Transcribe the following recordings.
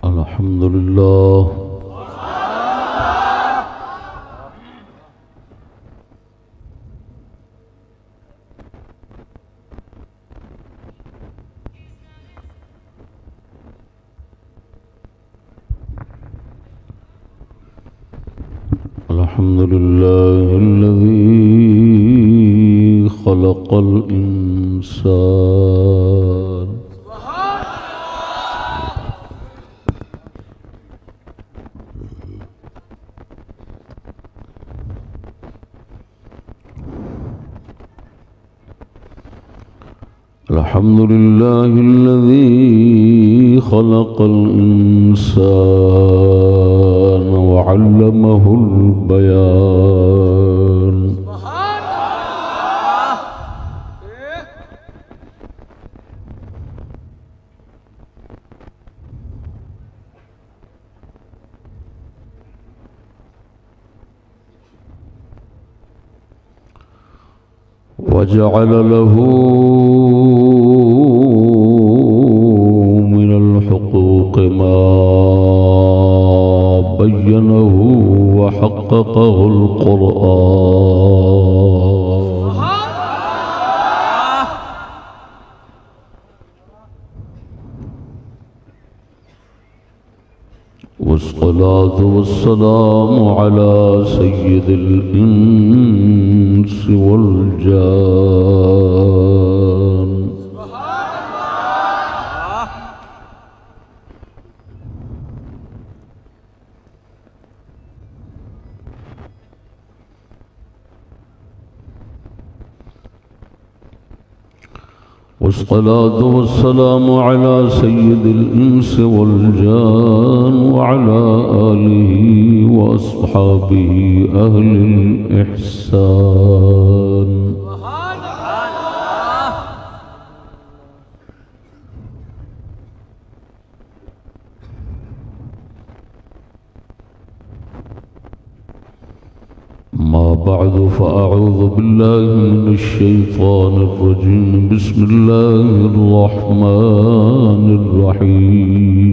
الحمد لله الحمد لله الذي خلق الإنسان الحمد لله الذي خلق الإنسان وعلمه البيان وجعل له من الحقوق ما بينه وحققه القرآن والصلاة والسلام على سيد الإنس والجان والصلاة والسلام على سيد الإنس والجان وعلى آله وأصحابه أهل الإحسان ما بعد فأعوذ بالله من الشيطان الرجيم بسم الله الرحمن الرحيم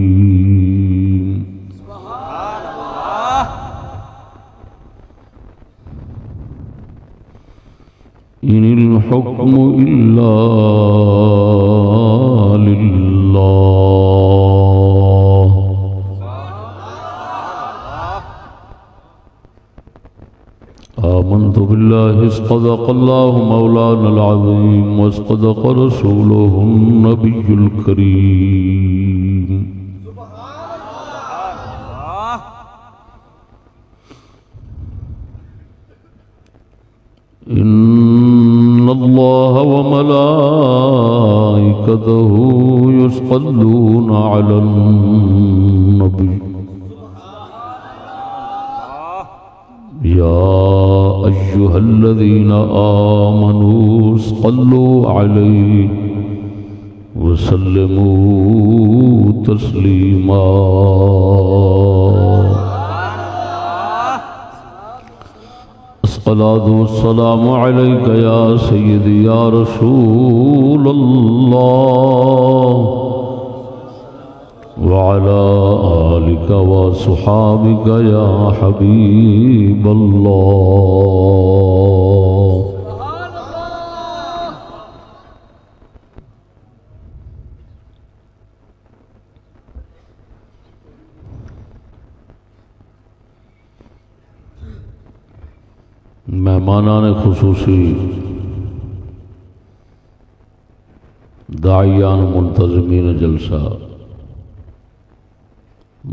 إن الحكم إلا لله آمنت بالله صدق الله مولانا العظيم وصدق رسوله النبي الكريم إن الله وملائكته يصلون على النبي يا أيها الذين آمنوا صلوا عليه وسلموا تسليما الصلاة والسلام عليك يا سيدي يا رسول الله وعلى آلك وصحابك يا حبيب الله مہمانان خصوصی داعیان منتظمین جلسہ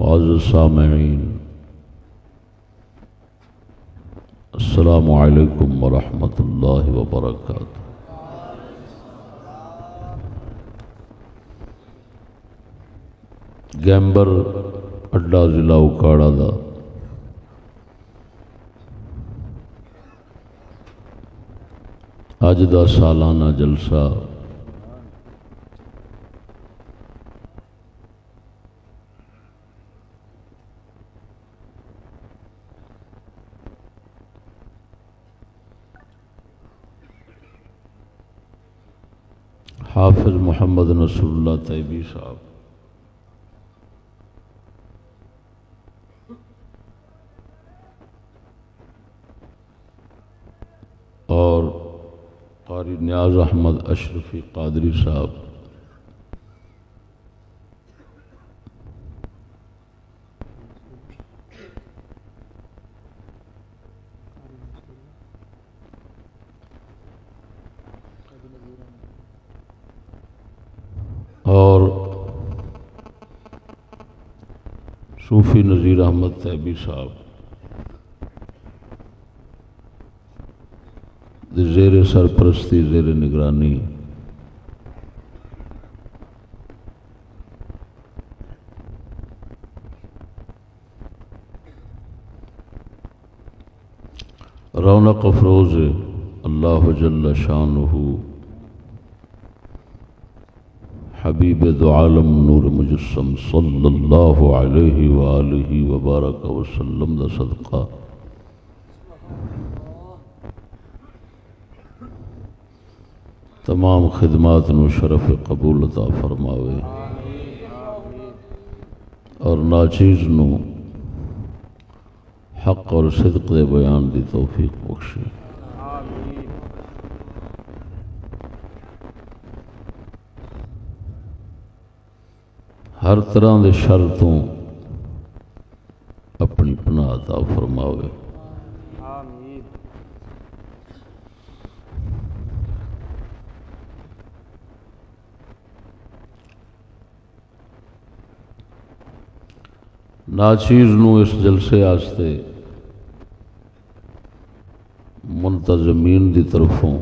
معزز سامعین السلام علیکم ورحمۃ اللہ وبرکاتہ گیمبر اڈا ضلع اکاڑا دا اج دا سالانہ جلسہ حافظ محمد نصر اللہ طیبی صاحب قاری نیاز احمد اشرفی قادری صاحب، اور صوفی نذیر احمد طیبی صاحب زیر سرپرستی زیر نگرانی رونق افروز اللہ جل شانہ حبیب دو عالم نور مجسم صلی اللہ علیہ وآلہ وبارک وسلم دا صدقہ تمام خدمات نو شرف قبول عطا فرماوے اور ناچیز نو حق اور صدق دے بیان دی توفیق بخشے۔ ہر طرح دے شر تو اپنی پناہ عطا فرماوے۔ ناچیز نو اس جلسے آستے منتظمین دی طرفوں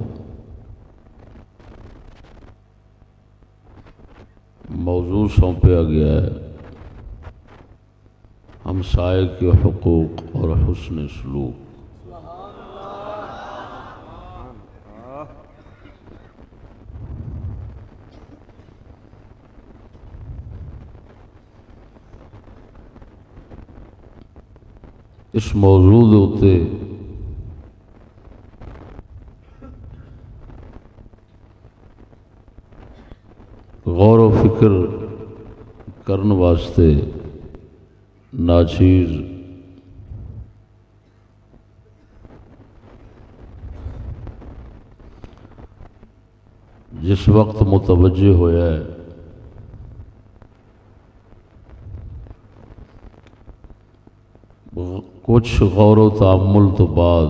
موضوع سونپیا گیا ہے ہمسائے کے حقوق اور حسن سلوک۔ اس موضوع ہوتے غور و فکر کرن واسطے ناچیز جس وقت متوجہ ہویا ہے کچھ غور و تأمل تو بعد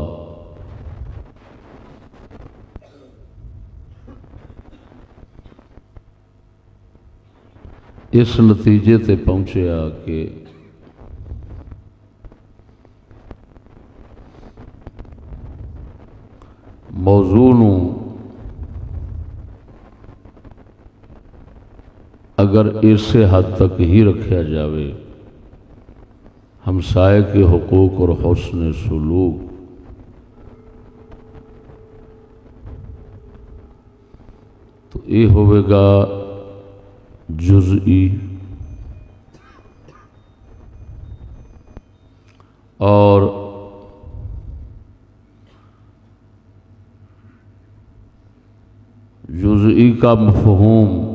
اس نتیجے تے پہنچیا کہ موضوع نو اگر اسے حد تک ہی رکھا جاوے ہمسائے کے حقوق اور حسن سلوک تو یہ ہوئے گا جزئی اور جزئی کا مفہوم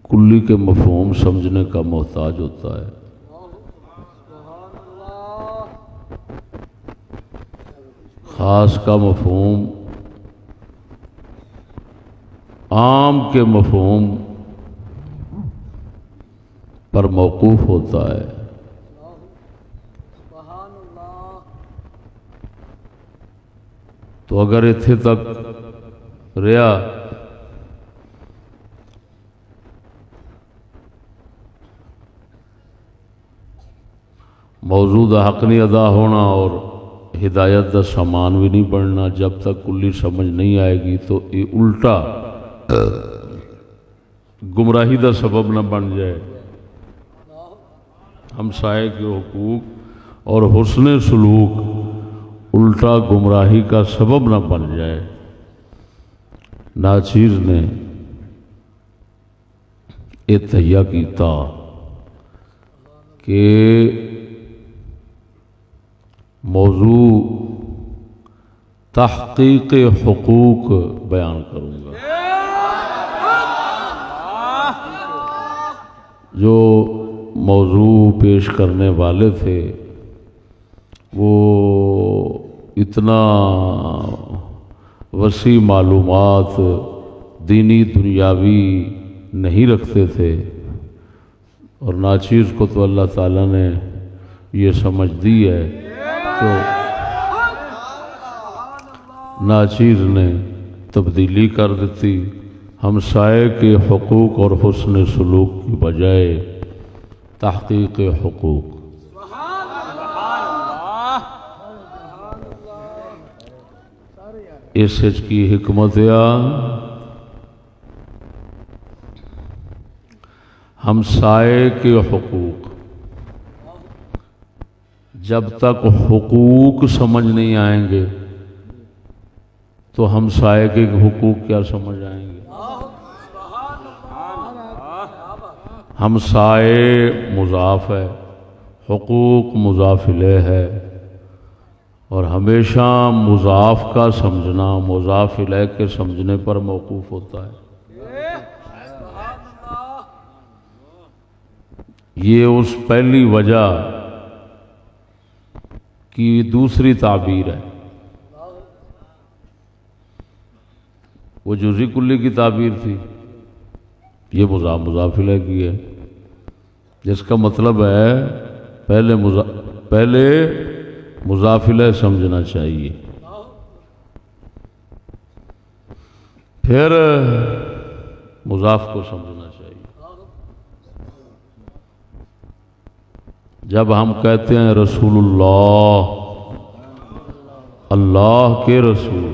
کلی کے مفہوم سمجھنے کا محتاج ہوتا ہے۔ خاص کا مفہوم عام کے مفہوم پر موقوف ہوتا ہے۔ تو اگر اتھے تک رہا موضوع دا حق نہیں ادا ہونا اور ہدایت دا سامان بھی نہیں بننا، جب تک کلی سمجھ نہیں آئے گی تو یہ الٹا گمراہی دا سبب نہ بن جائے، ہمسائے کے حقوق اور حسن سلوک الٹا گمراہی کا سبب نہ بن جائے۔ ناچیز نے یہ تہیا کیتا کہ موضوع تحقیق حقوق بیان کروں گا۔ جو موضوع پیش کرنے والے تھے وہ اتنا وسیع معلومات دینی دنیاوی نہیں رکھتے تھے، اور ناچیز کو تو اللہ تعالیٰ نے یہ سمجھ دی ہے، تو ناچیز نے تبدیلی کر دیتی، ہمسائے کے حقوق اور حسن سلوک کی بجائے تحقیق حقوق۔ اس کی حکمت ہمسائے کے حقوق، جب تک حقوق سمجھ نہیں آئیں گے تو ہمسائے کے حقوق کیا سمجھ آئیں گے؟ ہمسائے مضاف ہے، حقوق مضاف الیہ ہے، اور ہمیشہ مضاف کا سمجھنا مضاف الیہ کے سمجھنے پر موقوف ہوتا ہے۔ یہ اس پہلی وجہ کی دوسری تعبیر ہے۔ وہ جزئی کلی کی تعبیر تھی، یہ مضاف الیہ کی ہے، جس کا مطلب ہے پہلے مضاف الیہ سمجھنا چاہیے، پھر مضاف کو سمجھنا چاہیے۔ جب ہم کہتے ہیں رسول اللہ، اللہ کے رسول،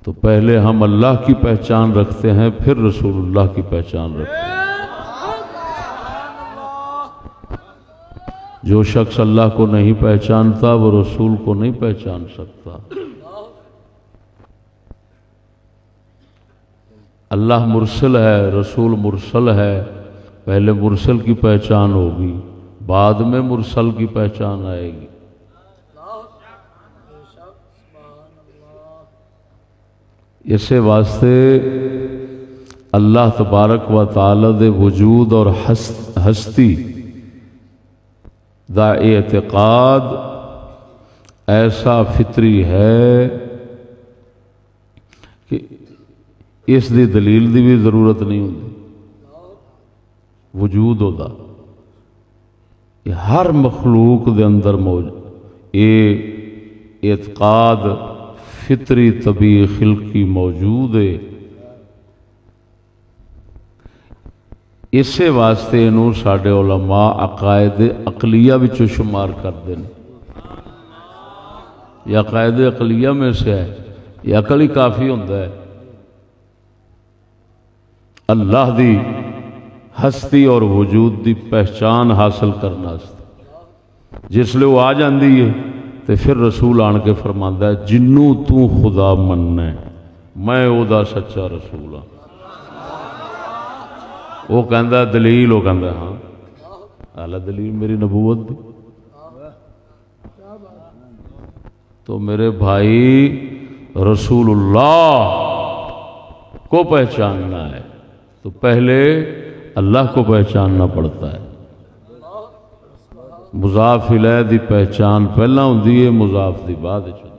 تو پہلے ہم اللہ کی پہچان رکھتے ہیں، پھر رسول اللہ کی پہچان رکھتے ہیں۔ جو شخص اللہ کو نہیں پہچانتا وہ رسول کو نہیں پہچان سکتا۔ اللہ مرسل ہے، رسول مرسل ہے، پہلے مرسل کی پہچان ہوگی، بعد میں مرسل کی پہچان آئے گی۔ اسے واسطے اللہ تبارک و تعالی دے وجود اور ہستی دا اعتقاد ایسا فطری ہے کہ اس دی دلیل دی بھی ضرورت نہیں ہوتی، وجود ہوتا یہ ہر مخلوق دے اندر موجود، یہ اعتقاد فطری طبی خلقی موجود ہے۔ اسے واسطے انہوں ساڑھے علماء عقائد عقلیہ وچوں شمار کر دیں، یہ عقائد عقلیہ میں سے ہے، یہ عقل ہی کافی ہوتا ہے اللہ دی ہستی اور وجود دی پہچان حاصل کرنا۔ جس لئے وہ آ جاندی ہے تو پھر رسول آن کے فرماندا ہے جنوں تو خدا مننا ہے میں او دا سچا رسول ہاں۔ وہ کہندا دلیل، وہ کہندا ہاں اعلیٰ دلیل میری نبوت دی۔ تو میرے بھائی رسول اللہ کو پہچاننا ہے تو پہلے اللہ کو پہچاننا پڑتا ہے۔ مضاف الیہ دی پہچان پہلا ہوندی ہے، مضاف دی بعد ہوندی ہے۔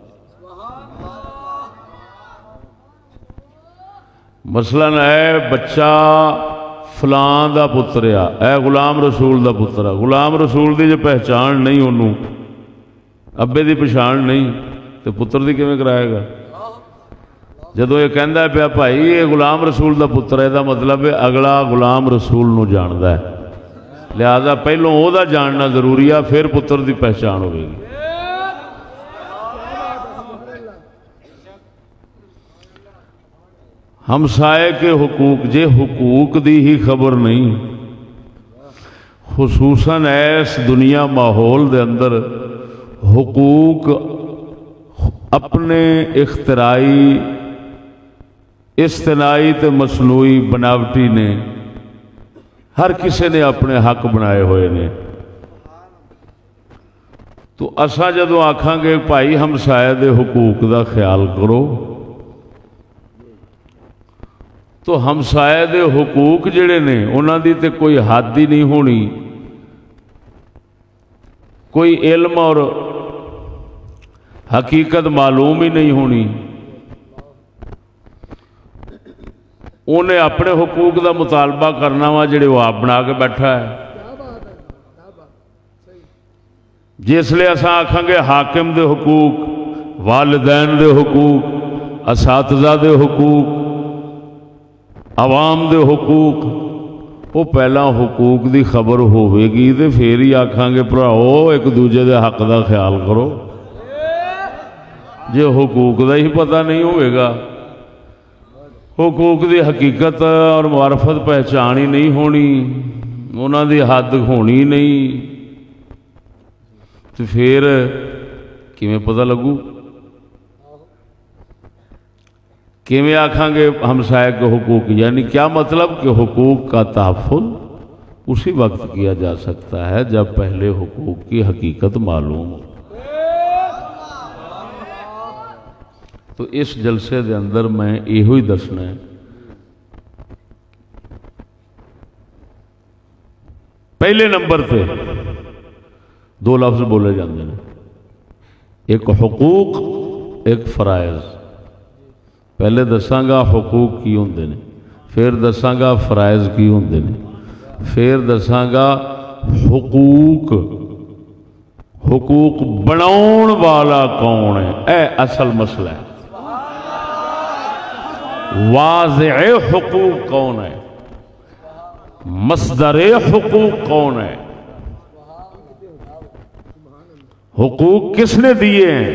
مثلا اے بچہ فلان دا پتر اے غلام رسول دا پتر، غلام رسول دی جو پہچان نہیں انہوں، ابے دی پہچان نہیں تو پتر دی کیویں کرائے گا؟ جدو یہ کہندا ہے پیا بھائی یہ غلام رسول دا پتر ہے، دا مطلب ہے اگلا غلام رسول نو جاندا ہے، لہذا پہلوں او دا جاننا ضروری ہے، پھر پتر دی پہچان ہوئے گی۔ ہمسائے کے حقوق، جے حقوق دی ہی خبر نہیں، خصوصاً ایس دنیا ماحول دے اندر حقوق اپنے اختراعی اصطناعی تے مصنوعی بناوٹی نے ہر کسی نے اپنے حق بنائے ہوئے نے۔ تو اساں جدو آکھاں گے بھائی ہمسائے دے حقوق دا خیال کرو، تو ہمسائے دے حقوق جڑے نے انہاں دی تے کوئی حد ہی نہیں ہونی، کوئی علم اور حقیقت معلوم ہی نہیں ہونی، انہیں اپنے حقوق دا مطالبہ کرنا وا جڑے وہ آپ بنا کے بیٹھا ہے۔ جس لئے اساں آکھاں گے حاکم دے حقوق، والدین دے حقوق، اساتذہ دے حقوق، عوام دے حقوق، وہ پہلا حقوق دی خبر ہوئے گی تے پھر ہی آکھاں گے بھراؤ ایک دوجے دے حق دا خیال کرو۔ جے حقوق دا ہی پتہ نہیں ہوئے گا، حقوق دی حقیقت اور معرفت پہچان ہی نہیں ہونی، انہاں دی حد ہونی نہیں، تو پھر کیویں پتہ لگو؟ کیویں آکھاں گے ہمسائے کے حقوق؟ یعنی کیا مطلب کہ حقوق کا تحفظ اسی وقت کیا جا سکتا ہے جب پہلے حقوق کی حقیقت معلوم ہو۔ تو اس جلسے دے اندر میں یہ ہی دسنا ہے، پہلے نمبر پہ دو لفظ بولے جاندے ہیں، ایک حقوق، ایک فرائض۔ پہلے دساں گا حقوق کی ہوندے نے، پھر دساں گا فرائض کی ہوندے نے، پھر دساں گا حقوق، حقوق بناؤن والا کون ہے، اے اصل مسئلہ ہے۔ واضع حقوق کون ہے، مصدر حقوق کون ہے، حقوق کس نے دیے ہیں،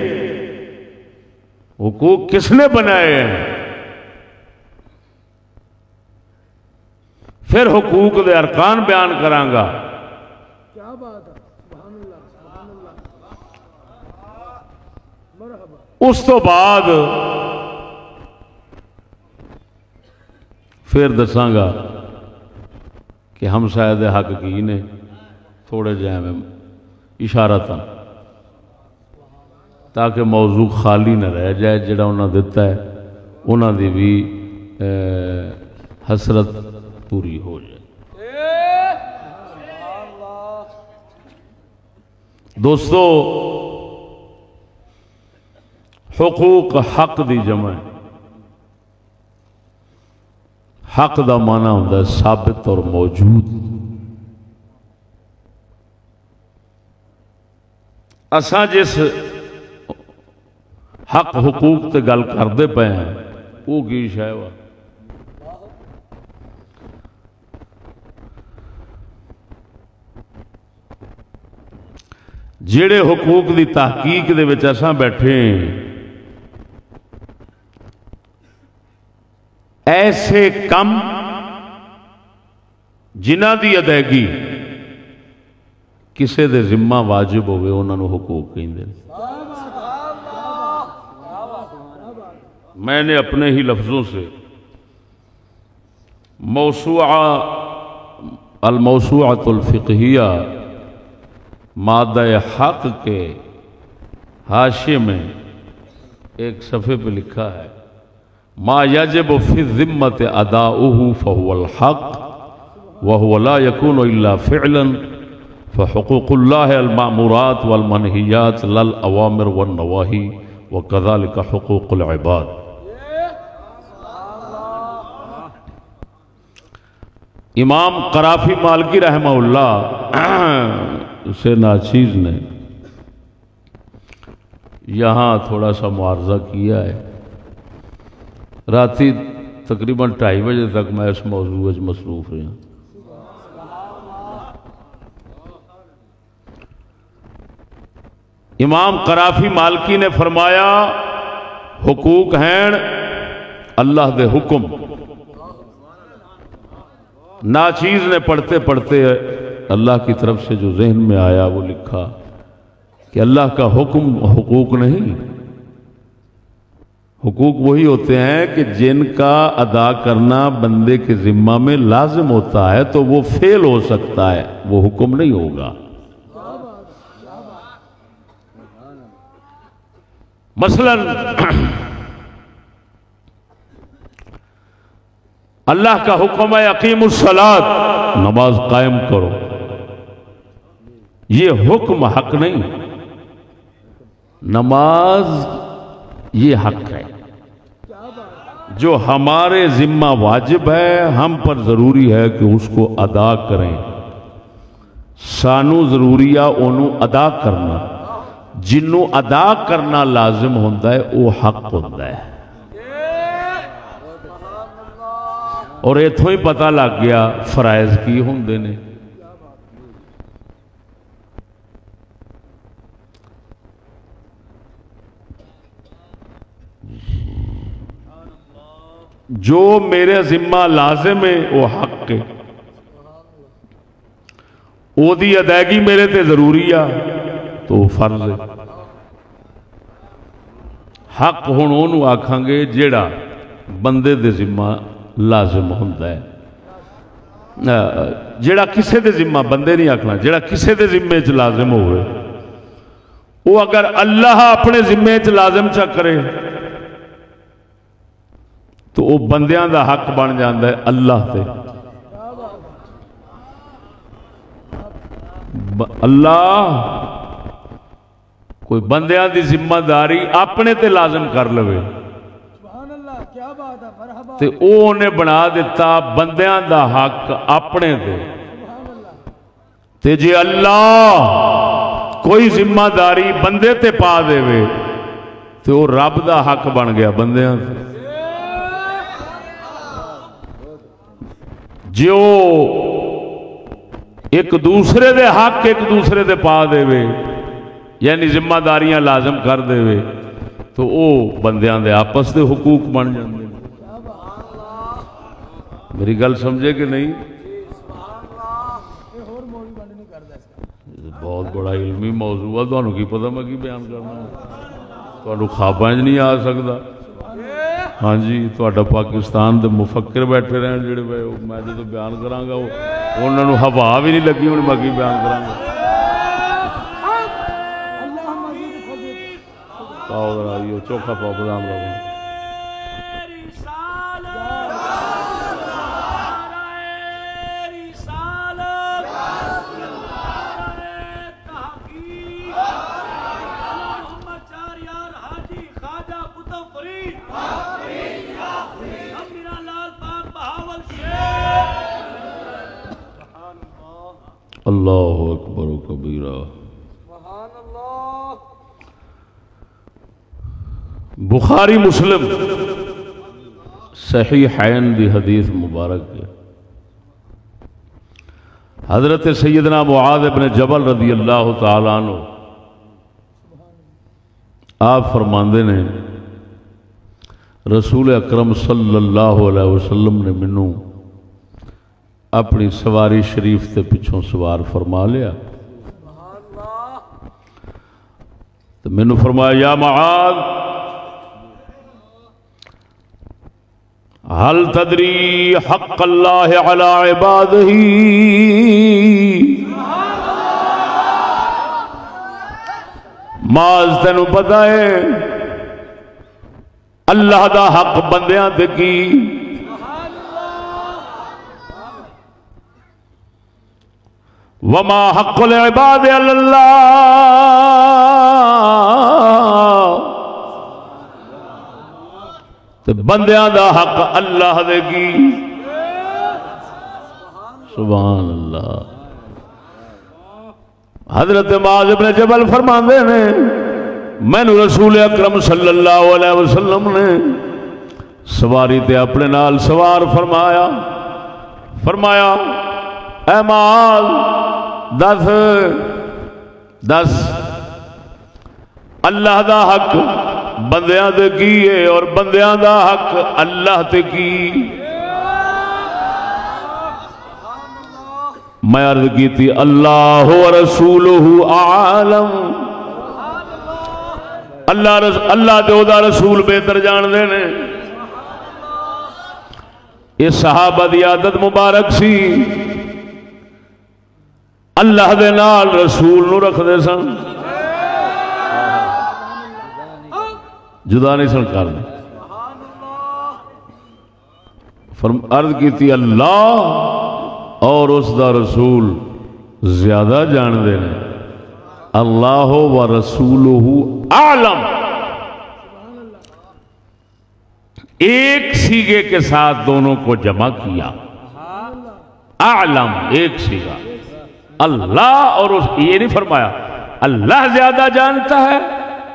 حقوق کس نے بنائے ہیں، پھر حقوق دے ارکان بیان کروں گا۔ کیا بات ہے، سبحان اللہ، سبحان اللہ، مرحبا۔ اس تو بعد پھر دساں گا کہ ہمسایہ دے حق کی نے، تھوڑے جہاں میں اشارتاں، تاکہ موضوع خالی نہ رہ جائے، جڑا انہاں دیتا ہے انہاں دی بھی حسرت پوری ہو جائے۔ دوستو، حقوق حق دی جمع ہے۔ حق دا معنی ہوتا ہے ثابت اور موجود۔ اساں جس حق حقوق تے گل کردے پے ہیں وہ کی شے وا؟ جڑے حقوق دی تحقیق دے وچ اساں بیٹھے ہیں، ایسے کم جنہ دی ادائیگی کسے دے ذمہ واجب ہوئے انہوں نے حقوق کہندے۔ میں نے اپنے ہی لفظوں سے الموسوعۃ الفقہیہ مادہ حق کے حاشیے میں ایک صفحے پہ لکھا ہے، ما یجب فی الذمۃ اداؤہ فہو الحق وہو لا یکون الا فعلا فحقوق اللہ المأمورات والمنہیات للأوامر والنواہی وکذالک حقوق العباد۔ امام قرافی مالکی رحمہ اللہ سے ناچیز نے یہاں تھوڑا سا معارضہ کیا ہے۔ راتی تقریباً 2:30 بجے تک میں اس موضوع میں مصروف رہا۔ امام قرافی مالکی نے فرمایا حقوق ہیں اللہ دے حکم۔ ناچیز نے پڑھتے پڑھتے اللہ کی طرف سے جو ذہن میں آیا وہ لکھا کہ اللہ کا حکم حقوق نہیں، حقوق وہی ہوتے ہیں کہ جن کا ادا کرنا بندے کے ذمہ میں لازم ہوتا ہے تو وہ فعل ہو سکتا ہے، وہ حکم نہیں ہوگا۔ مثلا اللہ کا حکم ہے اقیم الصلاۃ، نماز قائم کرو، یہ حکم حق نہیں، نماز یہ حق ہے جو ہمارے ذمہ واجب ہے، ہم پر ضروری ہے کہ اس کو ادا کریں. سانو ضروری ہے انہوں ادا کرنا، جنوں ادا کرنا لازم ہوتا ہے وہ حق ہوتا ہے. اور اتوں ہی پتہ لگ گیا فرائض کی ہوندے نے. جو میرے ذمہ لازم ہے وہ حق ہے، او دی ادائیگی میرے تے ضروری ہے تو فرض ہے. حق ہن اونوں آکھاں گے جیڑا بندے دے ذمہ لازم ہوندا ہے. جیڑا کسے دے ذمہ، بندے نہیں آکھنا، جیڑا کسے دے ذمے چ لازم ہوئے، وہ اگر اللہ اپنے ذمے چ لازم چا کرے تو وہ بندیاں دا حق بن جاندہ ہے اللہ تے. اللہ کوئی بندیاں دی ذمہ داری اپنے تے لازم کر لوے تے او انہیں بنا دیتا بندیاں دا حق اپنے دے. تے جے اللہ کوئی ذمہ داری بندے تے پا دے وے تے وہ رب دا حق بن گیا بندیاں تے. جو ایک دوسرے دے حق ایک دوسرے دے پا دے وے یعنی ذمہ داریاں لازم کر دے وے تو او بندیاں دے آپس دے حقوق بن جاندے. میری گل سمجھے کہ نہیں؟ بہت بڑا علمی موضوع ہے، تمہیں کی پتہ میں کی بیان کرنا، تمہیں خواباں نہیں آ سکتا. ہاں جی، تہاڈا پاکستان دے مفکر بیٹھے رہن جڑے میں جدوں بیان کراں گا انہاں نوں ہوا بھی نہیں لگی، ہن میں کی بیان کراں گا. پاؤ ذرا یہ چوکھا پاؤ بادام لگا. اللہ اکبر و کبیرہ. بخاری مسلم صحیحین دی حدیث مبارک ہے. حضرت سیدنا معاذ بن جبل رضی اللہ تعالیٰ عنہ آپ فرماندے نے رسول اکرم صلی اللہ علیہ وسلم نے منوں اپنی سواری شریف تے پچھوں سوار فرما لیا تو میں نے فرمایا یا معاذ هل تدری حق اللہ علی عبادہ معاذ تینوں پتہ ہے اللہ دا حق بندیاں تے کی وما حق العباد علی اللہ تے بندیاں دا حق اللہ دے کی. سبحان اللہ. حضرت معاذ بن جبل فرماندے نے میں نے رسول اکرم صلی اللہ علیہ وسلم نے سواری تے اپنے نال سوار فرمایا اے معاذ دس اللہ دا حق بندیاں دے کی ہے اور بندیاں دا حق اللہ تے کی. میں عرض کی تھی اللہ و رسولہ اعلم، اللہ دے دا رسول بہتر جان دے نے. یہ صحابہ دی عادت مبارک سی اللہ دے نال رسول نو رکھ دے سن، جدا نہیں سن کرنے. عرض کی تھی اللہ اور اس دا رسول زیادہ جان دے نے. اللہ و رسولہ اعلم، ایک سیغے کے ساتھ دونوں کو جمع کیا، اعلم ایک سیغہ، اللہ اور یہ نہیں فرمایا اللہ زیادہ جانتا ہے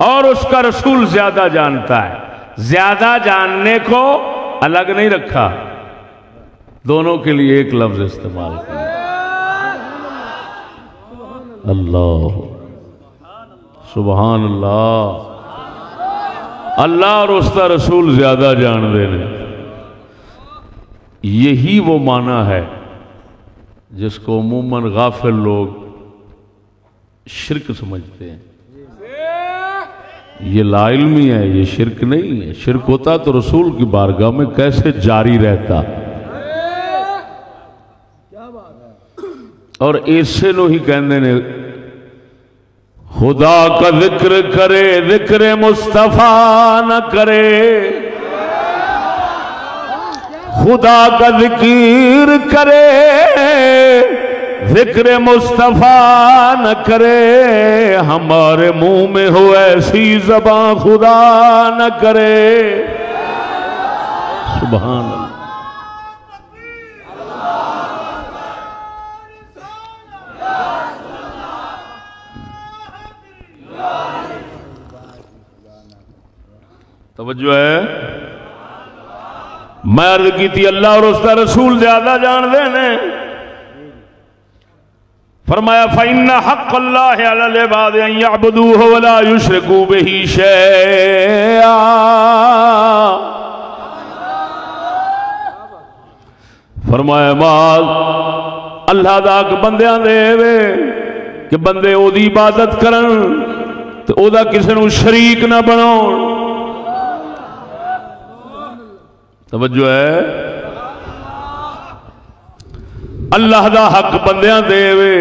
اور اس کا رسول زیادہ جانتا ہے، زیادہ جاننے کو الگ نہیں رکھا، دونوں کے لیے ایک لفظ استعمال کیا، اللہ سبحان اللہ، اللہ اور اس کا رسول زیادہ جان دینے، یہی وہ معنی ہے جس کو عموماً غافل لوگ شرک سمجھتے ہیں، یہ لا علمی ہے، یہ شرک نہیں ہے، شرک ہوتا تو رسول کی بارگاہ میں کیسے جاری رہتا، اور ایسے نو ہی کہندے نے خدا کا ذکر کرے ذکر مصطفیٰ نہ کرے، خدا کا ذکر کرے ذکر مصطفیٰ نہ کرے، ہمارے منہ میں ہو ایسی زبان خدا نہ کرے، سبحان اللہ۔ توجہ ہے، میں عرض کی تھی اللہ اور اس کا رسول زیادہ جان دینے، فرمایا فَإِنَّ حَقَّ اللَّهِ عَلَى الْعِبَادِ أَن يَعْبُدُوهُ وَلَا يُشْرِكُوا بِهِ شَيْئًا، فرمایا مال اللہ دا کہ بندیاں دے وے کہ بندے او دی عبادت کرن تو او دا کسی نو شریک نہ بناؤ، توجہ ہے، اللہ دا حق بندیاں دے وے،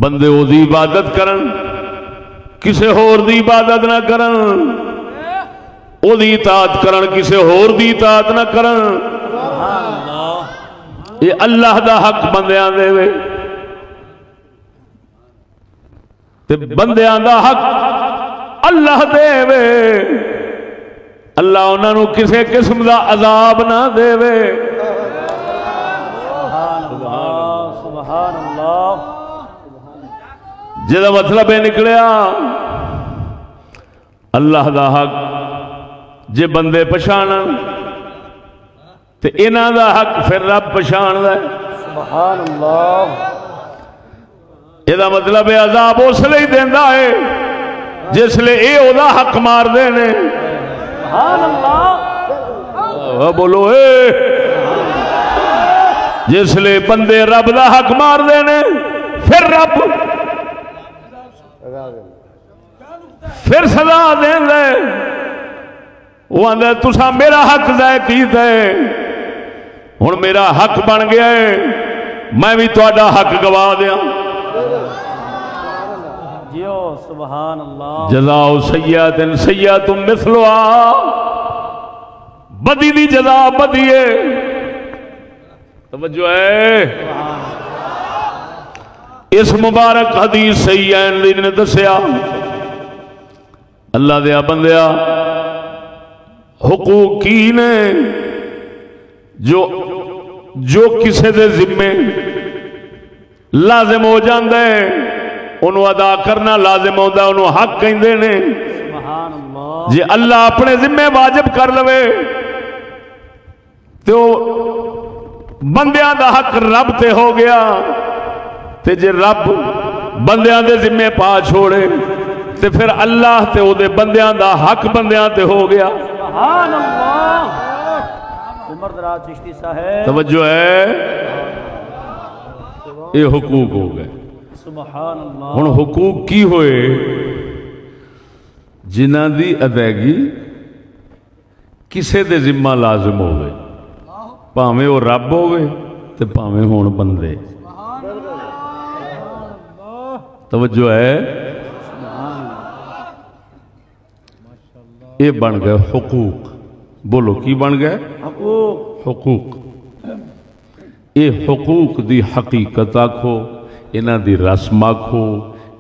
بندے او دی عبادت کرن، کسے ہور دی عبادت نہ کرن، او دی اطاعت کرن، کسے ہور دی اطاعت نہ کرن، یہ اللہ دا حق بندیاں دے وے، تے بندیاں دا حق اللہ دے وے، اللہ انہوں نے کسے قسم دا عذاب نہ دے وے، سبحان اللہ، جدا مطلب ہے نکلیا اللہ دا حق جے بندے پچھانن تے انہاں دا حق پھر رب پچھان دے، سبحان اللہ، یہ مطلب ہے عذاب اس لئے دیندا ہے جس لئے اے او دا حق مار دینے، سبحان اللہ، بولو اے، جس لئے بندے رب دا حق مار دینے پھر رب پھر سزا دین دے، وہ آندے تسا میرا حق ضائع کی دے، ہن میرا حق بن گیا ہے، میں بھی تہاڈا حق گوا دیاں، جیو سبحان اللہ، جزاء سیئۃ سیئۃ مثلھا، بدی دی جزا بدی ہے، توجہ ہے، اس مبارک حدیث صحیحین نے دسیا اللہ دیا بندیا حقوق کی نے جو کسے دے ذمے لازم ہو جاندے انہوں ادا کرنا لازم ہوتا، انہوں حق کہندے نے، جی اللہ اپنے ذمے واجب کر لوے تو بندیاں دا حق رب تے ہو گیا، تے جے رب بندیاں دے ذمے پا چھوڑے تے پھر اللہ تے او دے بندیاں دا حق بندیاں تے ہو گیا، سبحان اللہ، عمر دراز چشتی صاحب، توجہ ہے، یہ حقوق ہو گئے، سبحان اللہ، ہن حقوق کی ہوئے جنہاں دی ادائیگی کسے دے ذمہ لازم ہوئے، پاویں وہ رب ہوئے تے پاویں ہون بندے، توجہ ہے، یہ بن گئے حقوق، بولو کی بن گئے حقوق، یہ حقوق دی حقیقت آکھو، انہاں دی رسم آکھو،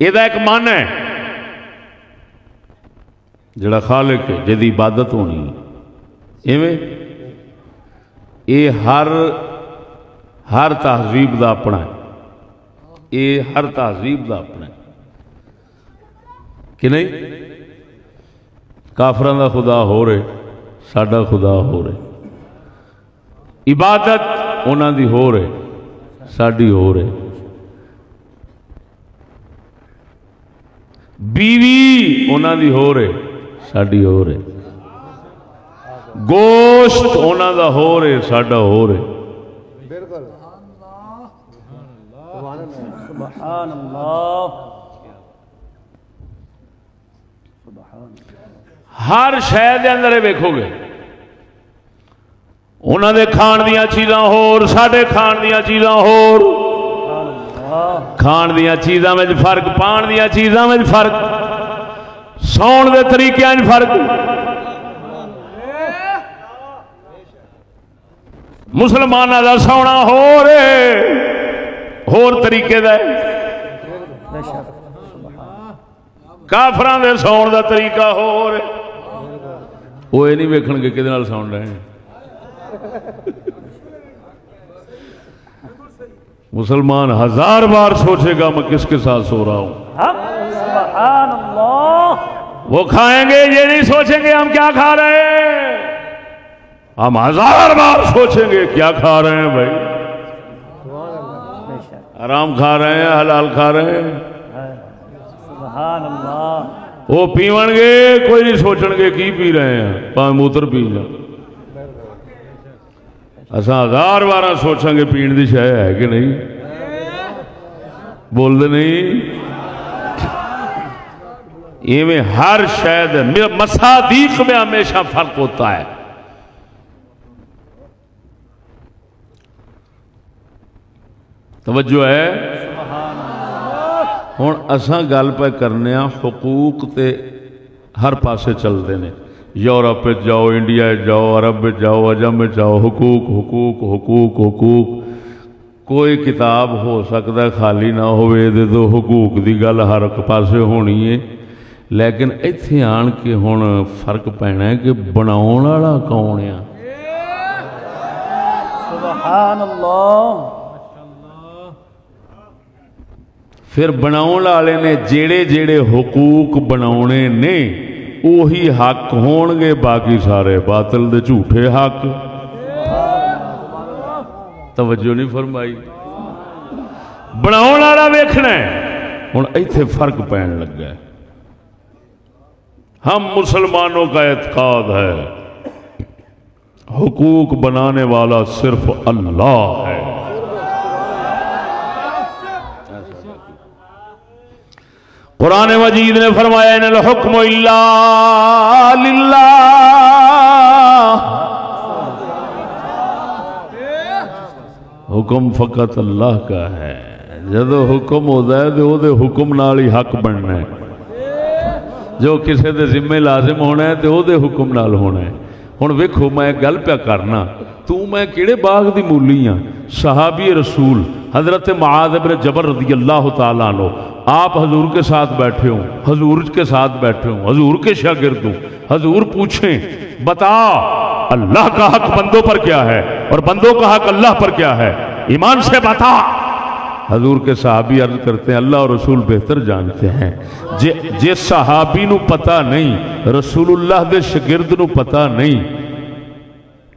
یہ ایک من ہے جڑا خالق ہے جدی عبادت ہونی ایویں یہ ہر تہذیب دا اپنا ہے، یہ ہر تہذیب دا اپنا ہے کہ نہیں؟ کافران دا خدا ہو رہے، ساڈا خدا ہو رہے، عبادت انہاں دی ہو رہے، ساڈی ہو رہے، بیوی انہاں دی ہو رہے، ساڈی ہو رہے، گوشت انہاں دا ہو رہے، ساڈا ہو رہے۔ سبحان اللہ، ہر شے دے اندر ویکھو گے انہاں دے کھان دیاں چیزاں ہور، ساڈے کھان دیاں چیزاں ہور، کھان دیاں چیزاں وچ فرق، پان دیاں چیزاں وچ فرق، سون دے طریقے وچ فرق، مسلماناں دا سونا ہور طریقے دا کافراں دے سون دا طریقہ ہور، وہ یہ نہیں ویکھن گے کدے نال سون رہے ہیں۔ مسلمان ہزار بار سوچے گا میں کس کے ساتھ سو رہا ہوں، سبحان اللہ، وہ کھائیں گے یہ نہیں سوچیں گے ہم کیا کھا رہے ہیں، ہم ہزار بار سوچیں گے کیا کھا رہے ہیں بھائی، حرام کھا رہے ہیں حلال کھا رہے ہیں، سبحان اللہ، وہ پیون گے کوئی نہیں سوچن گے کی پی رہے ہیں، پاویں موتر پی جا، اساں ہزار بار سوچیں گے پین دی شے ہے کہ نہیں، بول دے نہیں، یہ میں ہر شے مصادیق میں ہمیشہ فرق ہوتا ہے۔ توجہ ہے؟ ہوں اساں گل پہ کرنے حقوق تے ہر پاسے چلتے ہیں، یورپ جاؤ، انڈیا جاؤ، عرب جاؤ، عجم جاؤ، حقوق حقوق حقوق حقوق، کوئی کتاب ہو سکتا ہے خالی نہ ہوئے دے تو حقوق دی گل ہر پاسے ہونی ہے، لیکن ایتھے آن کے ہن فرق پینا ہے کہ بناؤن والا کون ہے۔ سبحان اللہ، پھر بناؤن والے نے جیڑے جیڑے حقوق بناونے نے وہی حق ہون گے، باقی سارے باطل دے جھوٹے حق۔ توجہ نہیں فرمائی؟ بناؤن والا ویکھنا ہے، ہن ایتھے فرق پین لگا ہے۔ ہم مسلمانوں کا اعتقاد ہے حقوق بنانے والا صرف اللہ ہے، قرآن مجید نے فرمایا ان الحکم الا للہ، حکم فقط اللہ کا ہے، جدو حکم ہوتا ہے تو وہ دے حکم نال ہی حق بننا ہے، جو کسی دے ذمہ لازم ہونا ہے تو وہ دے حکم نال ہونا ہے۔ ہن ویکھو میں گل پیا کرنا، تو میں کیڑے باغ دی مولی ہاں؟ صحابی رسول حضرت معاذ بن جبل رضی اللہ تعالیٰ عنہ، آپ حضور کے ساتھ بیٹھے ہوں، حضور کے ساتھ بیٹھے ہوں، حضور کے شاگرد ہوں، حضور پوچھیں بتا اللہ کا حق بندوں پر کیا ہے اور بندوں کا حق اللہ پر کیا ہے، ایمان سے بتا۔ حضور کے صحابی عرض کرتے ہیں اللہ اور رسول بہتر جانتے ہیں، جس صحابی نو پتہ نہیں، رسول اللہ دے شاگرد نو پتہ نہیں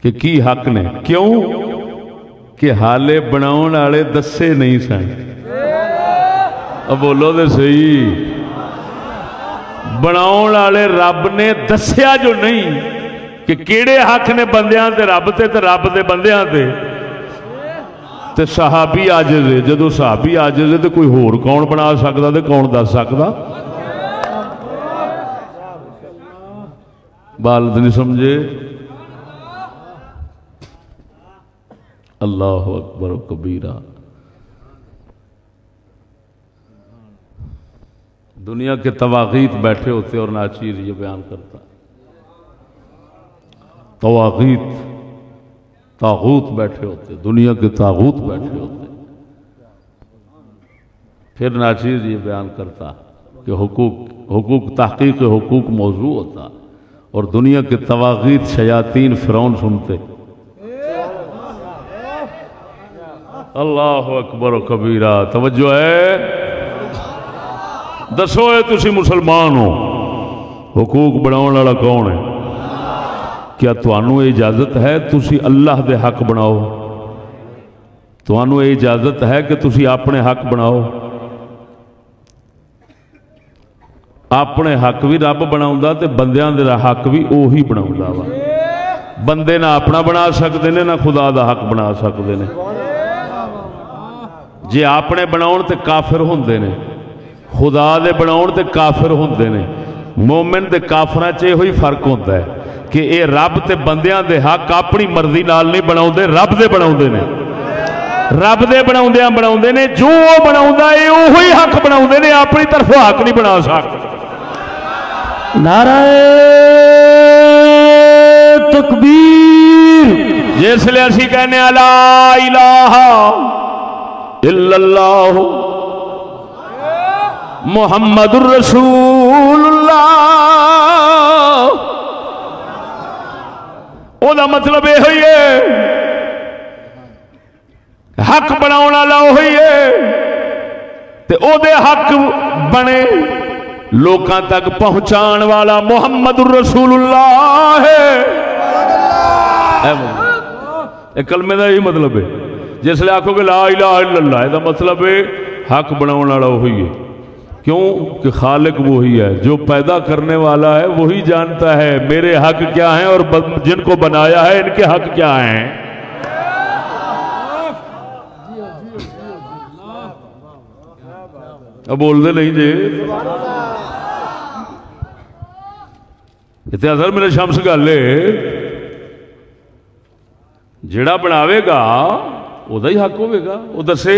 کہ کی حق نے، کیوں کہ حالے بناؤن والے دسے نہیں سن۔ اب بولو دے صحیح، بناؤن والے رب نے دسیا جو نہیں کہ کیڑے حق نے بندیاں تے رب تے رب دے بندیاں تے صحابی عاجز ہے، جدو صحابی عاجز ہے تو کوئی ہور کون بنا سکتا تے کون دس سکتا؟ بالد نہیں سمجھے؟ اللہ اکبر و کبیرہ۔ دنیا کے طواغیت بیٹھے ہوتے اور ناچیز یہ بیان کرتا، طاغوت بیٹھے ہوتے، دنیا کے طاغوت بیٹھے ہوتے، پھر ناچیز یہ بیان کرتا کہ حقوق تحقیق حقوق موضوع ہوتا اور دنیا کے طواغیت شیاطین فرعون سنتے. اللہ اکبر و کبیرہ. توجہ ہے. دسو اے تسی مسلمان ہو حقوق بناؤن والا کون ہے؟ کیا تانوں اجازت ہے تسی اللہ دے حق بناؤ؟ تانوں اجازت ہے کہ تسی اپنے حق بناؤ؟ اپنے حق بھی رب بناؤندا تے بندیاں دے حق بھی اوہی بناؤندا وا. بندے نہ اپنا بنا سکتے نے نہ خدا دا حق بنا سکتے نے. جے اپنے بناؤن تے کافر ہوندے نے، خدا دے بناؤن تے کافر ہوندے نے. مومن تے کافراں چ ہوئی فرق ہوندا ہے کہ اے رب تے بندیاں دے حق اپنی مرضی نال نہیں بناؤندے، رب دے بناؤندے نے. رب دے بناؤندیاں بناؤندے نے. جو وہ بناؤندا ہے اوہی حق بناؤندے نے، اپنی طرف حق نہیں بنا سکتے. نعرہ تکبیر. جس لئے اسی کہنے لا الہ الا اللہ محمد الرسول اللہ. او دا مطلب یہ ہوئی ہے حق بناؤنا لا ہوئی ہے تے او دے حق بنے لوکاں تک پہنچان والا محمد الرسول اللہ ہے. اے کلمے دا یہی مطلب ہے. جس لئے آکھو کہ لا الہ الا اللہ اے دا مطلب ہے حق بناؤنا والا وہی ہے. کیوں کہ خالق وہی ہے، جو پیدا کرنے والا ہے وہی جانتا ہے میرے حق کیا ہیں اور جن کو بنایا ہے ان کے حق کیا ہیں. اب بول دے نہیں جی اتنے اثر میرے شمس گل ہے جڑا بناوے گا وہ دا ہی حق ہوئے گا. وہ دسے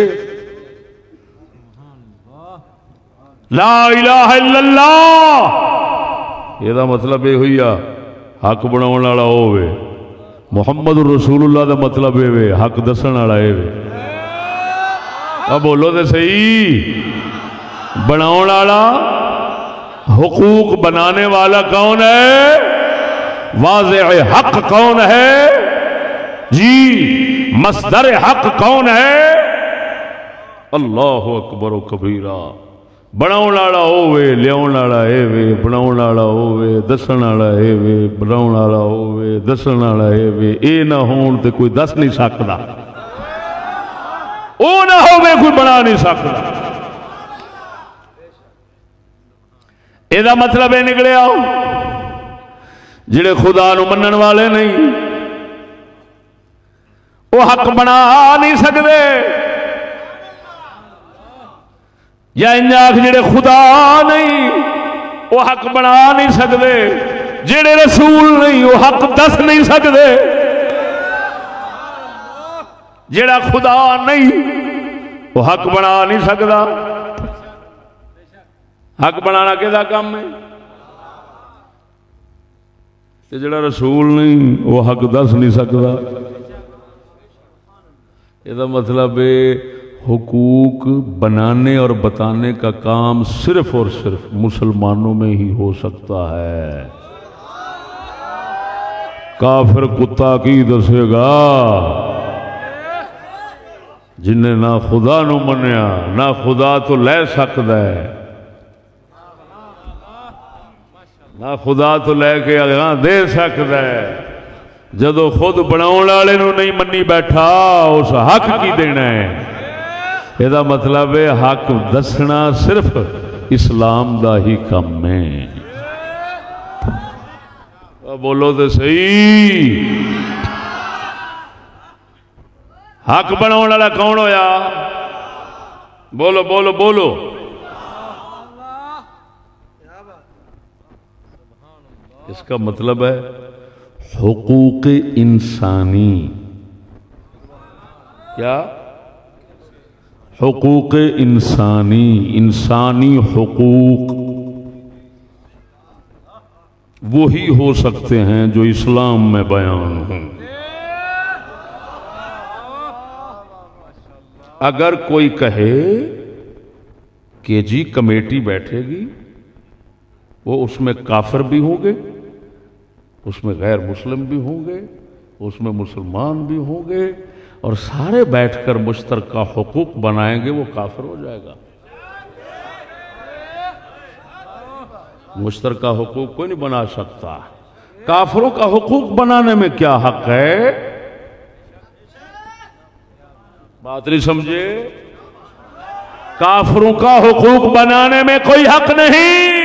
لا الہ الا اللہ یہ دا مطلب یہ ہوئی حق بناؤن والا ہوئے. محمد الرسول اللہ دا مطلب یہ حق دسن والا یہ. اب بولو دے صحیح. بناؤن والا حقوق بنانے والا کون ہے؟ واضح حق کون ہے جی؟ مصدر حق کون ہے؟ اللہ اکبر و کبیرہ. بناؤن والا ہوئے، لیاؤن والا اے وے، بناؤن والا ہوئے، دسن والا اے وے، بناؤن والا ہوئے، دسن والا اے وے. اے نہ ہون تے کوئی دس نہیں سکتا، او نہ ہوئے کوئی بنا نہیں سکتا. اے دا مطلب ہے نکلے آؤ جڑے خدا نو منن والے نہیں وہ حق بنا نہیں سکتے. یا انجاک جڑے خدا نہیں وہ حق بنا نہیں سکتے. جڑے رسول نہیں وہ حق دس نہیں سکتے. جڑا خدا نہیں وہ حق بنا نہیں سکتا. حق بنانا کہدا کام ہے؟ جڑا رسول نہیں وہ حق دس نہیں سکتا. یہ مطلب ہے حقوق بنانے اور بتانے کا کام صرف اور صرف مسلمانوں میں ہی ہو سکتا ہے. کافر کتا کی دسے گا جنہیں نہ خدا نو منیا نہ خدا تو لے سکتا ہے، نہ خدا تو لے کے اگاں دے سکتا ہے. جدو خود بناؤن والے نو نہیں منی بیٹھا اس حق کی دینا ہے. یہ مطلب ہے حق دسنا صرف اسلام دا ہی کم ہے. بولو تو صحیح. حق بناؤن والا کون ہویا؟ بولو بولو بولو. اس کا مطلب ہے حقوق انسانی. کیا؟ حقوق انسانی. انسانی حقوق وہی ہو سکتے ہیں جو اسلام میں بیان ہوں. اگر کوئی کہے کہ جی کمیٹی بیٹھے گی، وہ اس میں کافر بھی ہوں گے، اس میں غیر مسلم بھی ہوں گے، اس میں مسلمان بھی ہوں گے، اور سارے بیٹھ کر مشترکہ حقوق بنائیں گے، وہ کافر ہو جائے گا۔ مشترکہ حقوق کوئی نہیں بنا سکتا، کافروں کا حقوق بنانے میں کیا حق ہے؟ بات نہیں سمجھے؟ کافروں کا حقوق بنانے میں کوئی حق نہیں،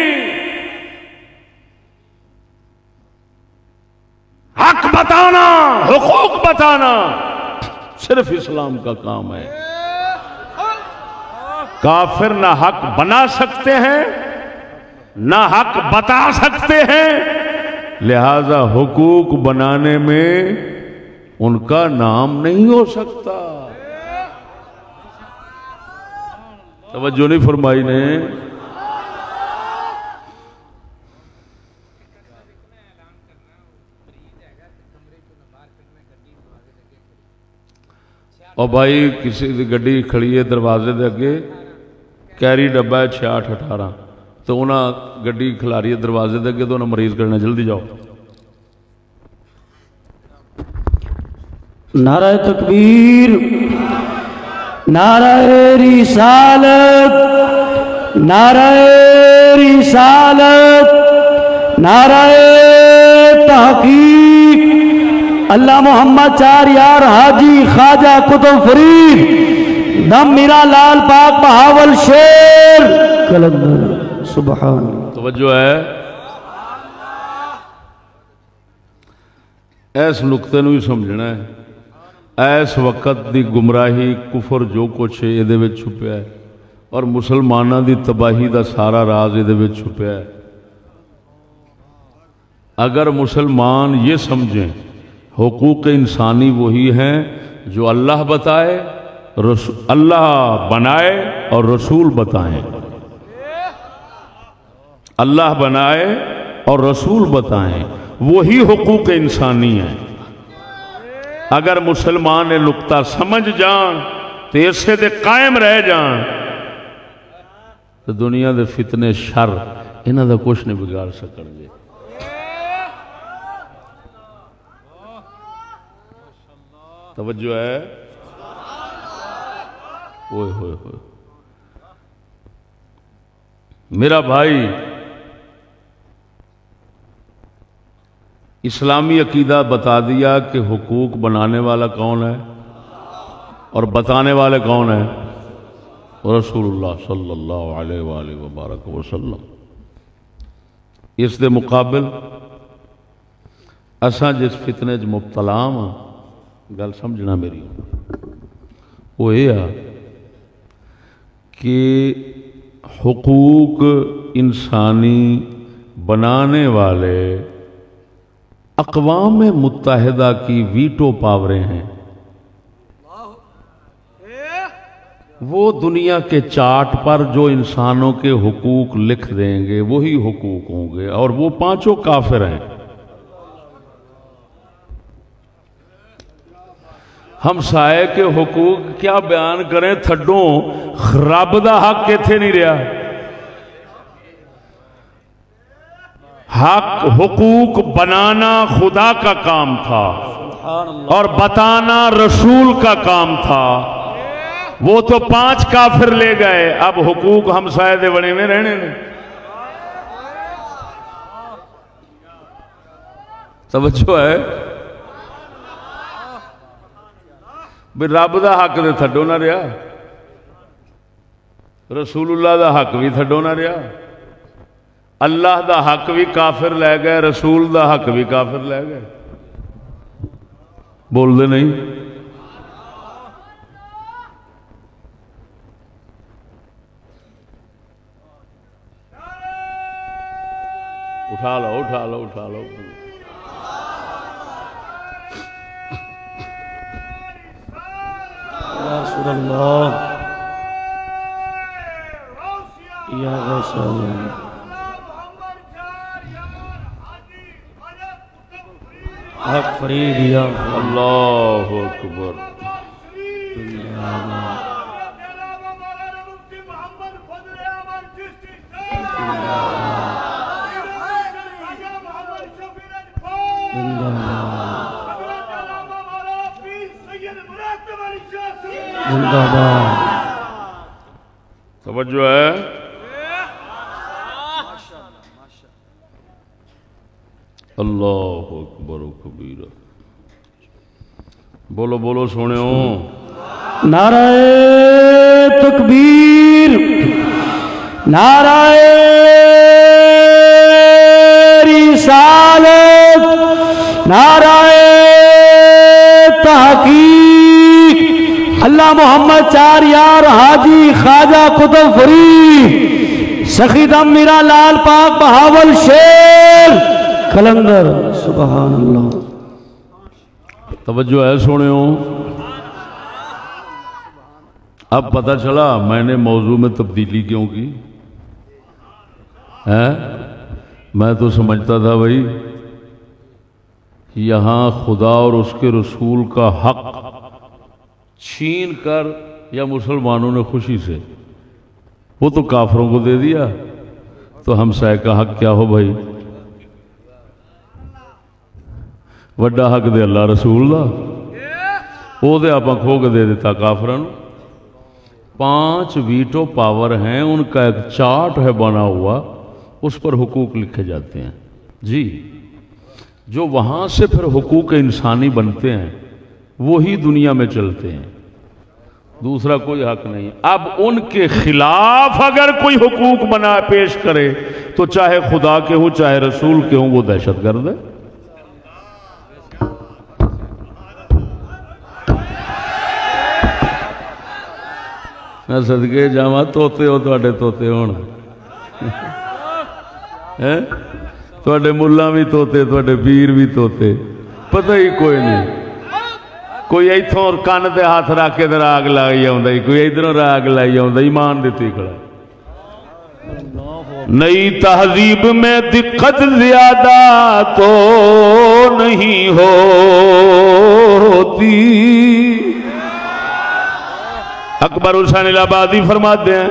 حق بتانا، حقوق بتانا صرف اسلام کا کام ہے۔ کافر نہ حق بنا سکتے ہیں نہ حق بتا سکتے ہیں، لہذا حقوق بنانے میں ان کا نام نہیں ہو سکتا۔ توجہ نہیں فرمائی نے؟ اور بھائی کسی دی گڈی کھڑی ہے دروازے دے اگے، کیری ڈبا ہے 6618، تو انہاں گڈی کھلاری ہے دروازے دے اگے، تو انہاں مریض کرنا، جلدی جاؤ۔ نعرہ تکبیر، نعرہ رسالت، نعرہ رسالت، نعرہ تحقیق، اللہ محمد چار یار حاجی خواجہ قطب فرید دم میرا لال پاک بہاول شیر کلندر، سبحان۔ توجہ ہے، ایس نقطے نو ہی سمجھنا ہے۔ ایس وقت دی گمراہی کفر جو کچھ ہے یہ دے وچ چھپیا ہے، اور مسلمانہ دی تباہی دا سارا راز یہ دے وچ چھپیا ہے۔ اگر مسلمان یہ سمجھیں حقوق انسانی وہی ہیں جو اللہ بتائے، اللہ بنائے اور رسول بتائیں، اللہ بنائے اور رسول بتائیں، وہی حقوق انسانی ہیں۔ اگر مسلمان نے نقطہ سمجھ جان تو اسے دے قائم رہ جان، تو دنیا دے فتنے شر انہاں دا کچھ نہیں بگاڑ سکن گے۔ توجہ ہے؟ اوئے ہوئے ہوئے، میرا بھائی اسلامی عقیدہ بتا دیا کہ حقوق بنانے والا کون ہے اور بتانے والے کون ہیں؟ رسول اللہ صلی اللہ علیہ وآلہ وبارک وسلم۔ اس دے مقابل اساں جس فتنے چ مبتلا ہاں، گل سمجھنا میری، وہ یہ ہے کہ حقوق انسانی بنانے والے اقوام متحدہ کی ویٹو پاوریں ہیں، وہ دنیا کے چارٹ پر جو انسانوں کے حقوق لکھ دیں گے وہی حقوق ہوں گے، اور وہ پانچوں کافر ہیں۔ ہم سائے کے حقوق کیا بیان کریں، تھڈوں رب دا حق کیتھے نہیں رہا۔ حق حقوق بنانا خدا کا کام تھا اور بتانا رسول کا کام تھا، وہ تو 5 کافر لے گئے، اب حقوق ہم سائے دے بنے میں رہنے نے۔ توجہ ہے؟ بھی رب دا حق دے تھڈو نہ رہا، رسول اللہ دا حق بھی تھڈو نہ رہا، اللہ دا حق بھی کافر لے گئے، رسول دا حق بھی کافر لے گئے۔ بول دے نہیں؟ اٹھا لو اٹھا لو اٹھا لو۔ یا رسول اللہ، یا رسول اللہ، حق فرید یا اللہ اکبر۔ توجہ ہے؟ اللہ اکبر و کبیرہ. بولو بولو سونے ہو. نعرہ تکبیر، نعرہ رسالت، نعرہ تحقیق. اللہ محمد چار یار حاجی خواجہ قطب فرید سخی دم میرا لال پاک بہاول شیر کلندر. سبحان اللہ. توجہ ہے سونے ہو. اب پتہ چلا میں نے موضوع میں تبدیلی کیوں کی ہے. میں تو سمجھتا تھا بھائی یہاں خدا اور اس کے رسول کا حق چھین کر یا مسلمانوں نے خوشی سے وہ تو کافروں کو دے دیا تو ہمسائے کا حق کیا ہو بھائی. وڈا حق دے اللہ رسول دا وہ دے آپ کھو کے دے دیتا کافروں. 5 ویٹو پاور ہیں، ان کا ایک چارٹ ہے بنا ہوا، اس پر حقوق لکھے جاتے ہیں جی. جو وہاں سے پھر حقوق انسانی بنتے ہیں وہی دنیا میں چلتے ہیں، دوسرا کوئی حق نہیں. اب ان کے خلاف اگر کوئی حقوق بنا پیش کرے تو چاہے خدا کے ہوں چاہے رسول کے ہوں وہ دہشت گرد ہے. میں صدقے جاواں توتے ہو تواڈے توتے ہون تواڈے ملہ بھی توتے تواڈے پیر بھی توتے پتہ ہی کوئی نہیں. کوئی ایتھوں کان تے ہاتھ رکھ کے راگ لائی آوندا، کوئی ادھروں راگ لائی آوندا. ایمان دیتی کھڑا. نئی تہذیب میں دقت زیادہ تو نہیں ہوتی. اکبر حسین الہبادی فرماتے ہیں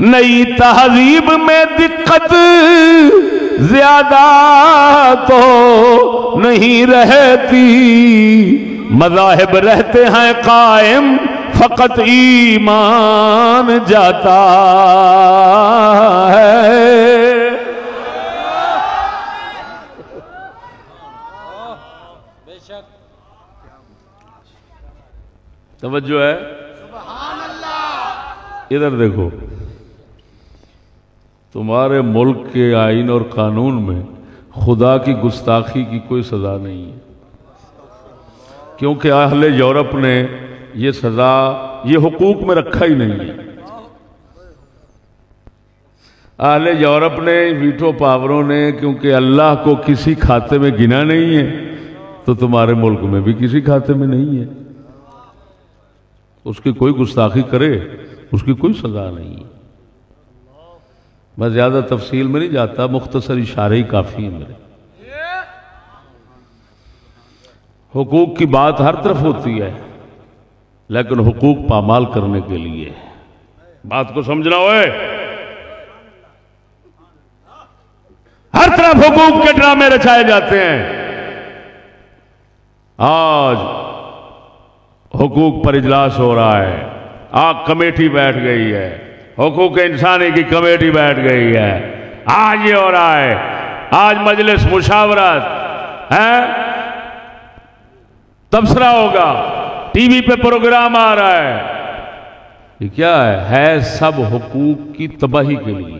نئی تہذیب میں دقت زیادہ تو نہیں رہتی، مذاہب رہتے ہیں قائم فقط ایمان جاتا ہے. توجہ ہے؟ ادھر دیکھو، تمہارے ملک کے آئین اور قانون میں خدا کی گستاخی کی کوئی سزا نہیں ہے، کیونکہ اہل یورپ نے یہ سزا یہ حقوق میں رکھا ہی نہیں ہے. اہل یورپ نے ویٹو پاوروں نے کیونکہ اللہ کو کسی کھاتے میں گنا نہیں ہے تو تمہارے ملک میں بھی کسی کھاتے میں نہیں ہے. اس کی کوئی گستاخی کرے اس کی کوئی سزا نہیں ہے. میں زیادہ تفصیل میں نہیں جاتا، مختصر اشارے ہی کافی ہیں میرے. حقوق کی بات ہر طرف ہوتی ہے لیکن حقوق پامال کرنے کے لیے بات کو سمجھنا ہوئے. ہر طرف حقوق کے ڈرامے رچائے جاتے ہیں. آج حقوق پر اجلاس ہو رہا ہے، آج کمیٹی بیٹھ گئی ہے، حقوق انسانی کی کمیٹی بیٹھ گئی ہے، آج یہ ہو رہا ہے، آج مجلس مشاورت ہے، تبصرہ ہوگا، ٹی وی پہ پروگرام آ رہا ہے. یہ کیا ہے سب حقوق کی تباہی کے لیے.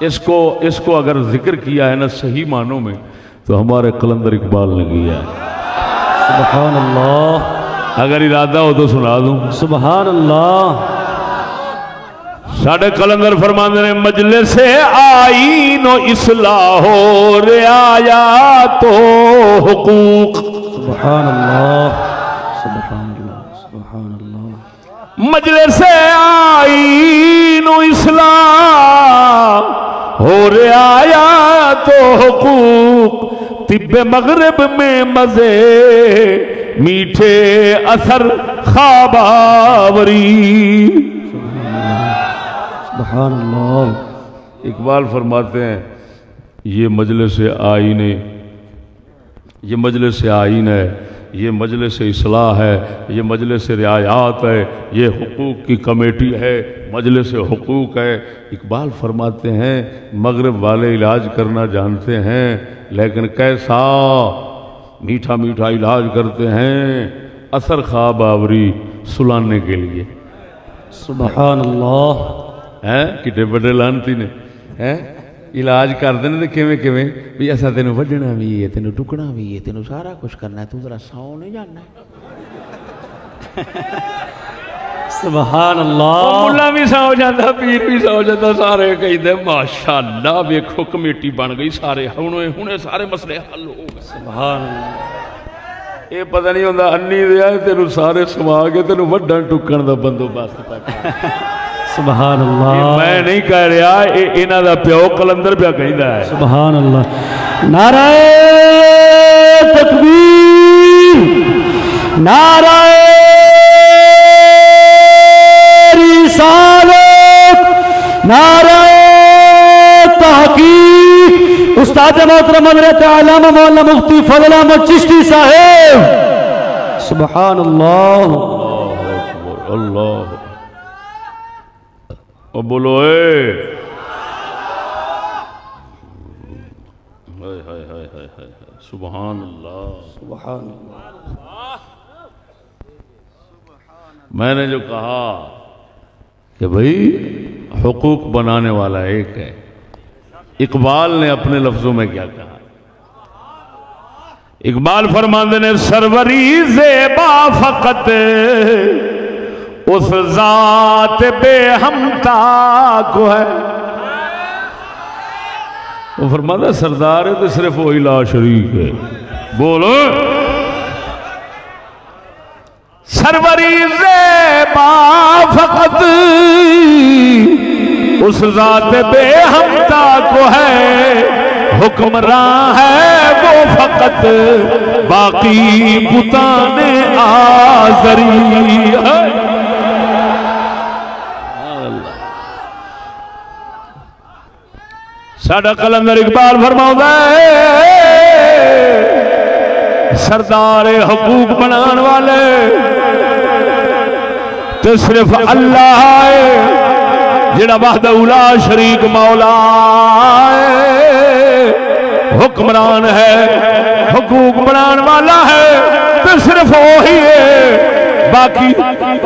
اس کو اگر ذکر کیا ہے نا صحیح معنوں میں تو ہمارے قلندر اقبال نے کیا ہے. سبحان اللہ. اگر ارادہ ہو تو سنا دوں. سبحان اللہ. ساڑھے قلندر فرماندے نے مجلس آئین و اصلاح و رعایات و حقوق. سبحان اللہ. سبحان اللہ. سبحان اللہ. مجلس آئین و اصلاح و رعایات و حقوق، طب مغرب میں مزے میٹھے اثر خواب آوری. سبحان اللہ. اقبال فرماتے ہیں یہ مجلس آئین ہے، یہ مجلس اصلاح ہے، یہ مجلس رعایات ہے، یہ حقوق کی کمیٹی ہے، مجلس حقوق ہے۔ اقبال فرماتے ہیں مغرب والے علاج کرنا جانتے ہیں، لیکن کیسا میٹھا میٹھا علاج کرتے ہیں، اثر خواب آوری سلانے کے لیے۔ سبحان اللہ۔ کٹے بڑے لانتی نے علاج کر دینے تو کیویں کیویں بھی ایسا تینوں وڈنا بھی ہے، تینوں ٹکنا بھی ہے، تینوں سارا کچھ کرنا ہے، تو ذرا سو نہیں جاننا ہے۔ سبحان اللہ۔ ملا بھی سو جاتا، پیر بھی سو جاتا، سارے کہی دے ماشاءاللہ ویکھو کمیٹی بن گئی، سارے ہنے سارے مسئلے حل ہو گئے۔ سبحان اللہ۔ یہ پتہ نہیں ہوندا انی دے تینوں سارے سما کے تینوں وڈن ٹکن دا بندوبست پا۔ سبحان اللہ۔ میں نہیں کہہ رہا، انہاں دا پیو کلندر پیا کہندا ہے۔ سبحان اللہ۔ نعرہ تکبیر، نعرہ رسالت، نعرہ تحقیق، استاد محترم حضرت علامہ مولانا مفتی فضل احمد چشتی صاحب۔ سبحان اللہ۔ اللہ اور بولو اے سبحان اللہ۔ سبحان اللہ۔ میں نے جو کہا کہ بھئی حقوق بنانے والا ایک ہے، اقبال نے اپنے لفظوں میں کیا کہا؟ اقبال فرماندے نے سروری زیبا فقط اس ذات بے ہمتا کو ہے۔ وہ فرماتا سردار ہے تو صرف وہی لا شریک ہے۔ بولو سروری زیبا فقط اس ذات بے ہمتا کو ہے، حکمراں ہے وہ فقط باقی بتان آزری ہے۔ ساڈا قلندر اقبال فرماؤں ہے سردار حقوق بنان والے تو صرف اللہ ہے، جڑا وحدہ لا شریک مولا ہے، حکمران ہے، حقوق بنان والا ہے تو صرف وہی ہے۔ باقی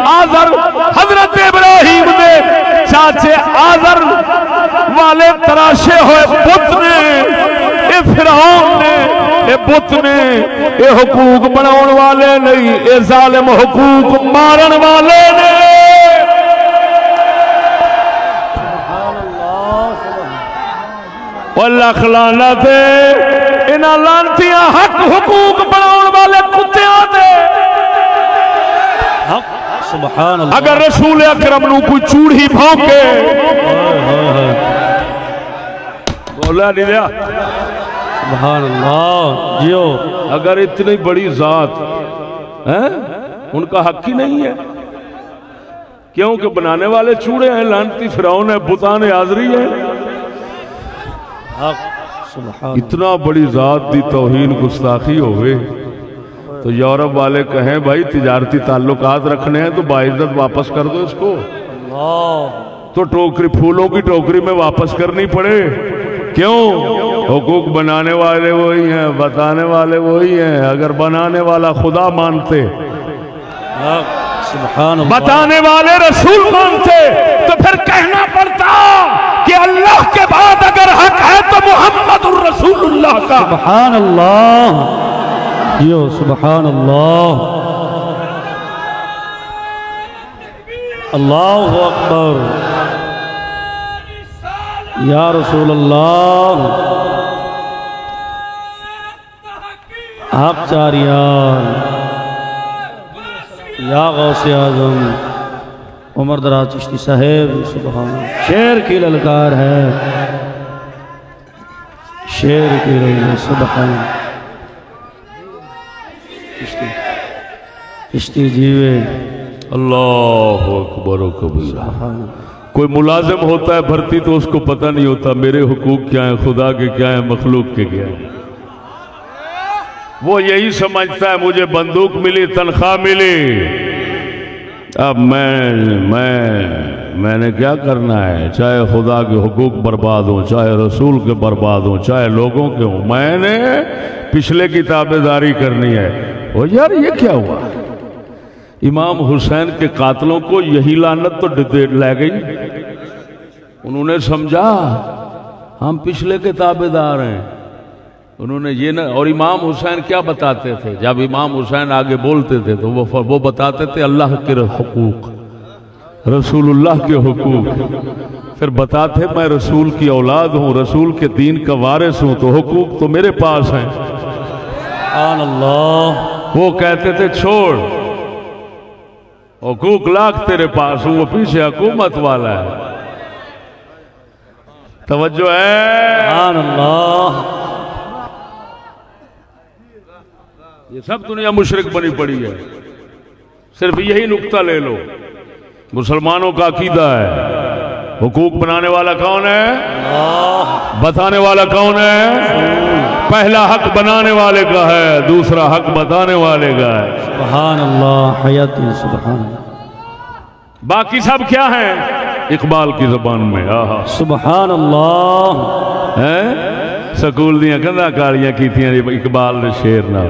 آذر حضرت ابراہیم نے چاچے آذر والے تراشے ہوئے بت نے، اے فرعون نے، اے بت نے، اے حقوق بناؤن والے نہیں، اے ظالم حقوق مارن والے نے۔ واللہ لعنت انہاں لعنتیاں حق حقوق بناؤن والے کتیاں دے۔ سبحان اللہ۔ اگر رسول اکرم نو کوئی چوڑی بھونکے بولا نہیں دیا سبحان اللہ جیو، اگر اتنی بڑی ذات ان کا حق ہی نہیں ہے، کیونکہ بنانے والے چوڑے ہیں، لعنتی فرعون ہے، بتان آزری ہے۔ اتنا بڑی ذات دی توہین گستاخی ہوئے تو یورپ والے کہیں بھائی تجارتی تعلقات رکھنے ہیں تو باعزت واپس کر دو اس کو، تو ٹوکری پھولوں کی ٹوکری میں واپس کرنی پڑے۔ کیوں؟ حقوق بنانے والے وہی ہیں، بتانے والے وہی ہیں۔ اگر بنانے والا خدا مانتے، بتانے والے رسول مانتے، تو پھر کہنا پڑتا کہ اللہ کے بعد اگر حق ہے تو محمد الرسول اللہ کا۔ سبحان اللہ جیو، سبحان اللہ، اللہ اکبر، یا رسول اللہ، آپ چاریان، یا غوث اعظم عمر دراز چشتی صاحب، سبحان اللہ۔ شیر کی للکار ہے، شیر کی للکار، سبحان اللہ۔ چشتی جیوے، اللہ اکبر و کبیرہ۔ کوئی ملازم ہوتا ہے بھرتی تو اس کو پتہ نہیں ہوتا میرے حقوق کیا ہیں، خدا کے کیا ہیں، مخلوق کے کیا ہیں۔ وہ یہی سمجھتا ہے مجھے بندوق ملی، تنخواہ ملی، اب میں نے کیا کرنا ہے، چاہے خدا کے حقوق برباد ہوں، چاہے رسول کے برباد ہوں، چاہے لوگوں کے ہوں، میں نے پچھلے کی تابعداری کرنی ہے۔ وہ یار یہ کیا ہوا؟ امام حسین کے قاتلوں کو یہی لعنت تو لے گئی۔ انہوں نے سمجھا ہم پچھلے کے تابعدار ہیں، انہوں نے یہ نہ، اور امام حسین کیا بتاتے تھے؟ جب امام حسین آگے بولتے تھے تو وہ بتاتے تھے اللہ کے حقوق، رسول اللہ کے حقوق، پھر بتاتے میں رسول کی اولاد ہوں، رسول کے دین کا وارث ہوں، تو حقوق تو میرے پاس ہیں۔ سبحان اللہ۔ وہ کہتے تھے چھوڑ، حقوق لاکھ تیرے پاس ہوں، وہ پیچھے حکومت والا ہے۔ توجہ ہے؟ سبحان اللہ۔ یہ سب دنیا مشرک بنی پڑی ہے، صرف یہی نقطہ لے لو۔ مسلمانوں کا عقیدہ ہے حقوق بنانے والا کون ہے؟ بتانے والا کون ہے؟ پہلا حق بنانے والے کا ہے، دوسرا حق بتانے والے کا ہے۔ سبحان اللہ، حیاتی سبحان اللہ۔ باقی سب کیا ہیں؟ اقبال کی زبان میں سبحان اللہ۔ سکول دیاں کندھاں کالیاں کیتیاں اقبال نے شیر نال۔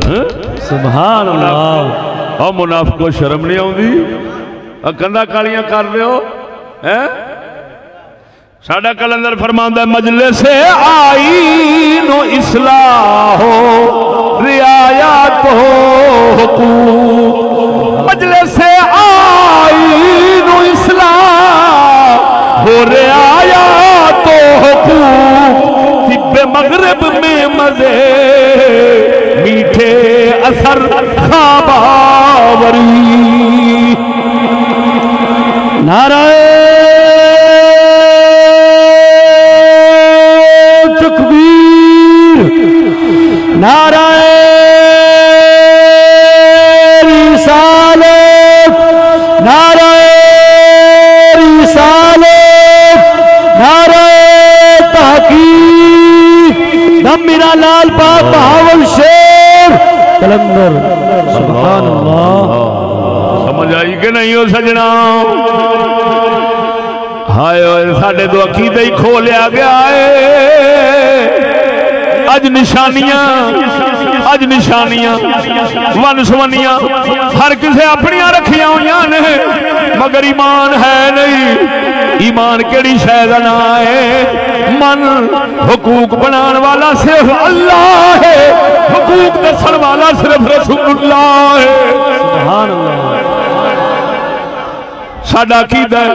سبحان اللہ۔ اور منافقو شرم نہیں آؤندی؟ کندھاں کالیاں کر دے ہو؟ ساڈا کلندر فرماندا ہے مجلس آئین و اصلاح ہو، رعایت ہو حقوق، مجلس آئین و اصلاح ہو، رعایت ہو حقوق، طب مغرب میں مزے میٹھے اثر خواب آوری۔ نعرہ تکبیر، نعرہ رسالت، نعرہ رسالت، نعرہ تحقیق، دم میرا لال پاک بہاول شیر کلندر۔ سبحان اللہ۔ سمجھ آئی کہ نہیں ہو سجنا؟ ہائے ہوئے ساڑھے تو عقیدہ ہی کھو لیا گیا ہے۔ اج نشانیاں ونسونیاں ہر کسے اپنیاں رکھیاں ہویاں نے، مگر ایمان ہے نہیں۔ ایمان کیڑی شے دا نام ہے؟ من حقوق بنان والا صرف اللہ ہے، حقوق دسن والا صرف رسول اللہ ہے۔ سبحان اللہ۔ ساڈا عقیدہ ہے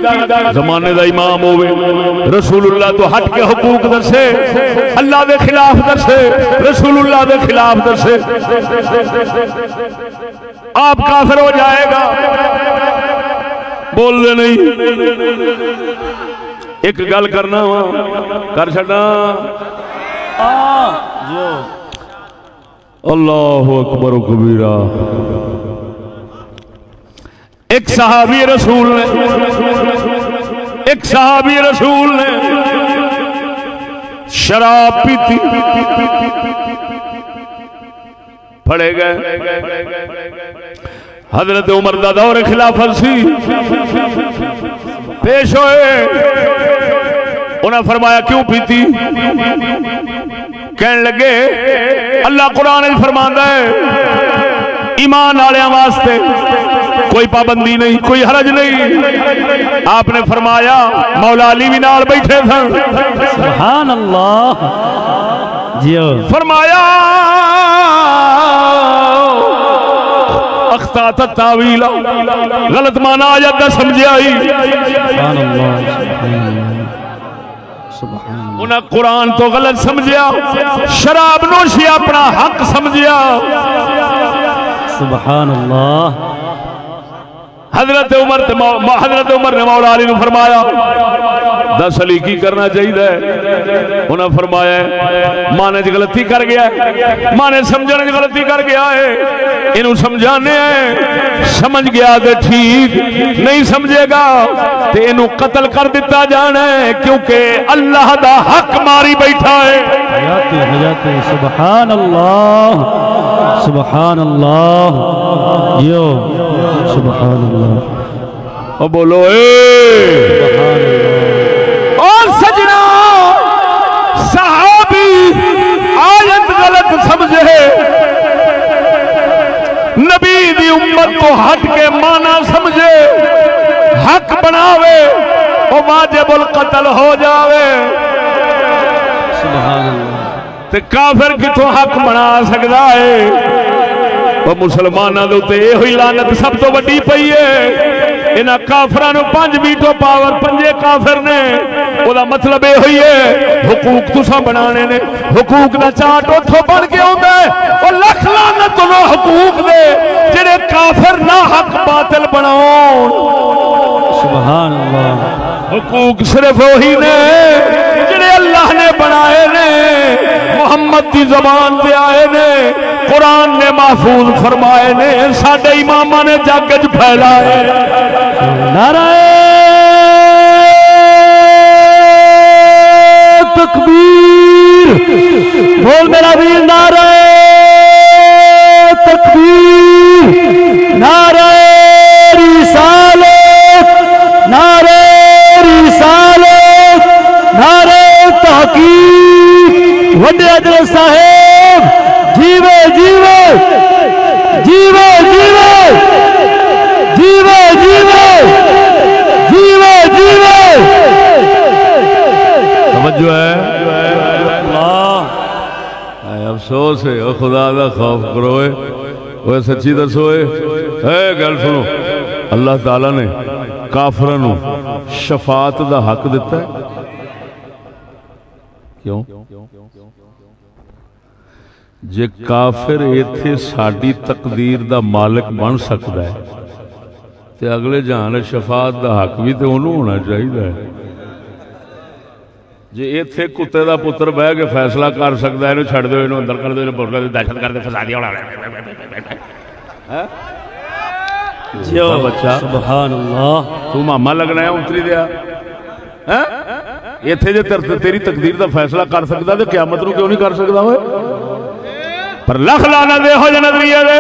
زمانے دا امام ہوئے، رسول اللہ تو ہٹ کے حقوق دسے، اللہ دے خلاف دسے، رسول اللہ دے خلاف دسے، آپ کافر ہو جائے گا۔ بول دے نہیں۔ ایک گل کرنا کر چھڑنا۔ اللہ اکبر و کبیرہ۔ ایک صحابی رسول نے شراب پیتی، پھڑے گئے۔ حضرت عمر دا دور خلافت سی، پیش ہوئے، انہاں فرمایا کیوں پیتی؟ کہنے لگے اللہ قرآن میں فرماندا ہے ایمان والےاں واسطے کوئی پابندی نہیں، کوئی حرج نہیں۔ آپ نے فرمایا مولا علی بھی نال بیٹھے تھے، سبحان اللہ۔ جیو فرمایا اخطأت التاویل، غلط معنی آیت دا سمجھے آئی۔ سبحان اللہ، سبحان اللہ۔ انہیں قرآن تو غلط سمجھیا، شراب نوشی اپنا حق سمجھیا۔ سبحان اللہ۔ حضرت عمر نے مولا علی نے فرمایا دس علی کی کرنا چاہیے؟ انہاں فرمایا ماں نے غلطی کر گیا ہے، ماں نے سمجھنے کی غلطی کر گیا ہے، انہوں سمجھانے ہیں، سمجھ گیا تو ٹھیک، نہیں سمجھے گا تو انہوں قتل کر دیتا جانا ہے، کیونکہ اللہ دا حق ماری بیٹھا ہے۔ حیاتی سبحان اللہ سبحان اللہ یو سبحان اللہ۔ اور بولو اے اور سجنا، صحابی آیت غلط سمجھے، نبی دی امت کو ہٹ کے مانا سمجھے، حق بناوے وہ واجب القتل ہو جاوے۔ سبحان اللہ۔ تے کافر کتوں حق بنا سکتا ہے؟ وہ مسلمانوں دے تے ہوئی لعنت سب تو وڈی پئی ہے۔ انہاں کافرانو 5 ویٹو پاور 5 کافر نے، او دا مطلب یہ ہوئی ہے حقوق تساں بنانے نے، حقوق دا چاٹ اتھوں بن کے ہوندا ہے، او لکھ لعنت انہاں حقوق دے جڑے کافر نہ حق باطل بناون۔ سبحان اللہ۔ حقوق صرف وہی نے جڑے اللہ نے بنائے نے، محمد کی زبان دے آئے نے، قرآن نے محفوظ فرمائے نے، ساڈے اماماں نے جگ وچ پھیلائے۔ نعرہ تکبیر، بول میرا ویر نعرہ تکبیر، نعرہ رسالت، نعرہ رسالت، نعرہ تحقیق۔ وڈے حضرت صاحب جیوے جیوے جیوے جیوے جیوے جیوے جیوے جیوے۔ توجہ ہے افسوس ہے، او خدا دا خوف کرو، اوے سچی دسو، اے گل سنو، اللہ تعالیٰ نے کافرانو شفاعت دا حق دیتا ہے، کیوں؟ جے کافر ایتھے ساڈی تقدیر دا مالک بن سکتا ہے تے اگلے جہان شفاعت دا حق بھی تے انہوں ہونا چاہیے۔ جے ایتھے کتے دا پتر بہ کے فیصلہ کر سکتا ہے، انہوں چھڑ دو، انہوں اندر کر دو، انہوں برکت دہشت گرد فسادی ہونا بچہ سبحان اللہ۔ تو ماما لگنا ہے اتری دیا ایتھے جے تیری تقدیر دا فیصلہ کر سکتا ہے تو قیامت نو کیوں نہیں کر سکتا ہوئے؟ پر لکھ لانا دے ہو جا نظریہ دے۔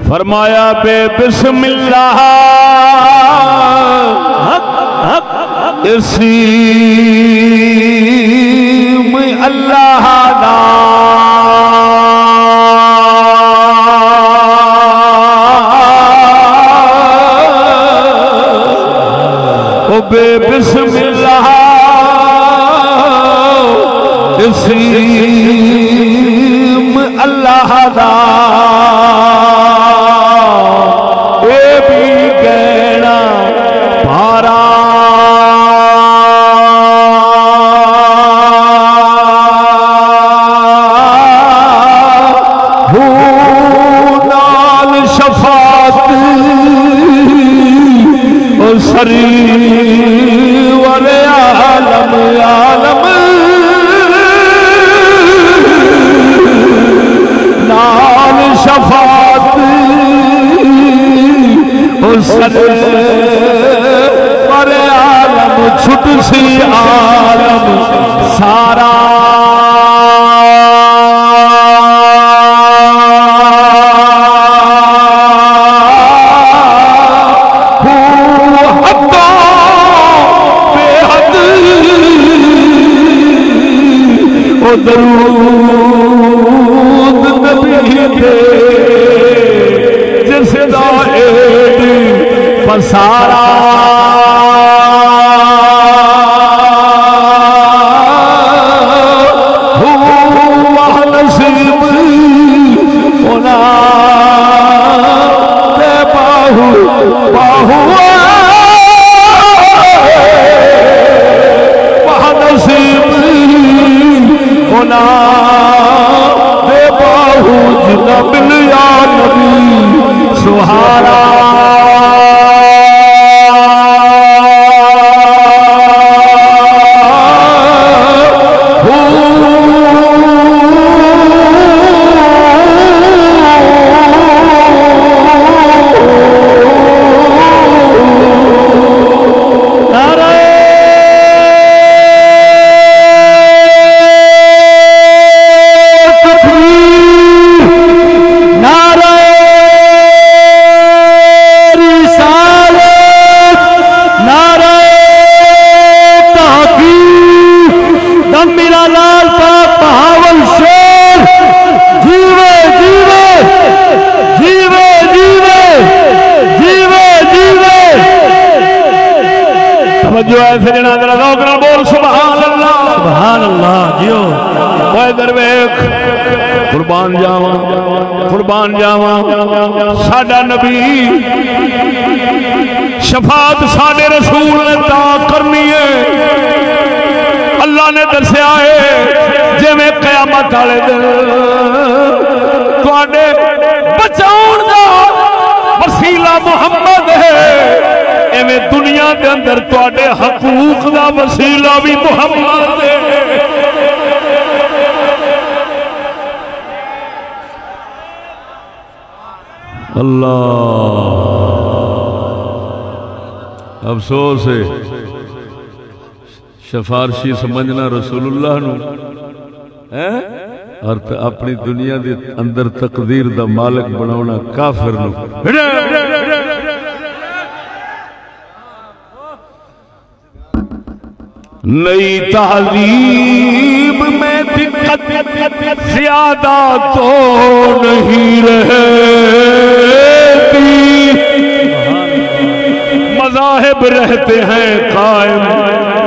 فرمایا بے بسم اللہ اسی میں اللہ دا او بے بسم اللہ اسی میں اللہ دا اے بھی کہنا پارا سری والے عالم عالم نال شفاعت سری والے عالم چھٹ سی عالم سارا درود نبی دے جس دا ایڈ پسارا ہوا نصیب ہونا بے باہو باہو وہ نصیب ہونا بے باہو جنا ملیا نبی سہارا توجہ ہے سجنا ذرا ذوق نال بول سبحان اللہ سبحان اللہ جیو اوے درویش قربان جاواں ساڈا نبی شفاعت ساڈے رسول نے تا کرنی ہے اللہ نے دسیا ہے جی میں قیامت والے دن تواڈے بچاؤن دا وسیلہ محمد ہے ایویں دنیا دے اندر تواڈے حقوق دا وسیلہ بھی محمد ہے اللہ افسوس ہے سفارشی سمجھنا رسول اللہ نو اور اپنی دنیا دے اندر تقدیر دا مالک بناونا کافر نو نئی تہذیب میں دقت زیادہ تو نہیں رہتی مذاہب رہتے ہیں قائم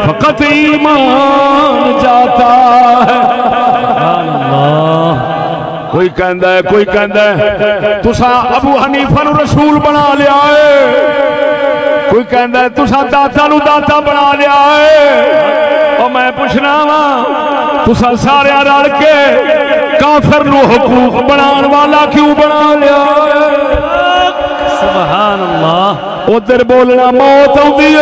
فقط ایمان جاتا ہے کوئی کہندا ہے تساں ابو حنیفہ نو رسول بنا لیا ہے کوئی کہندا ہے تساں داتا نو داتا بنا لیا ہے اور میں پوچھنا وا تساں سارے رل کے کافر نو حقوق بنان والا کیوں بنا لیا ہے سبحان اللہ ادھر بولنا موت آتی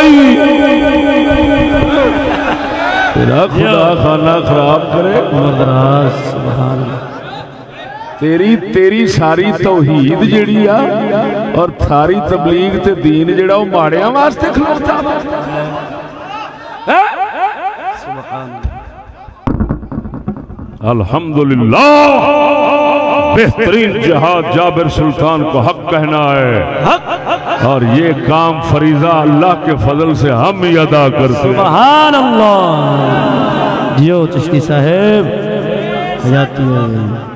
تیرا خدا خانہ خراب کرے مدراس سبحان اللہ تیری ساری توحید جڑی آ اور ساری تبلیغ تے دین جڑا وہ ماڑیاں واسطے کھلوتا الحمدللہ بہترین جہاد جابر سلطان کو حق کہنا ہے اور یہ کام فریضہ اللہ کے فضل سے ہم ہی ادا کرتے ہیں سبحان اللہ جیو چشتی صاحب حیاتی ہے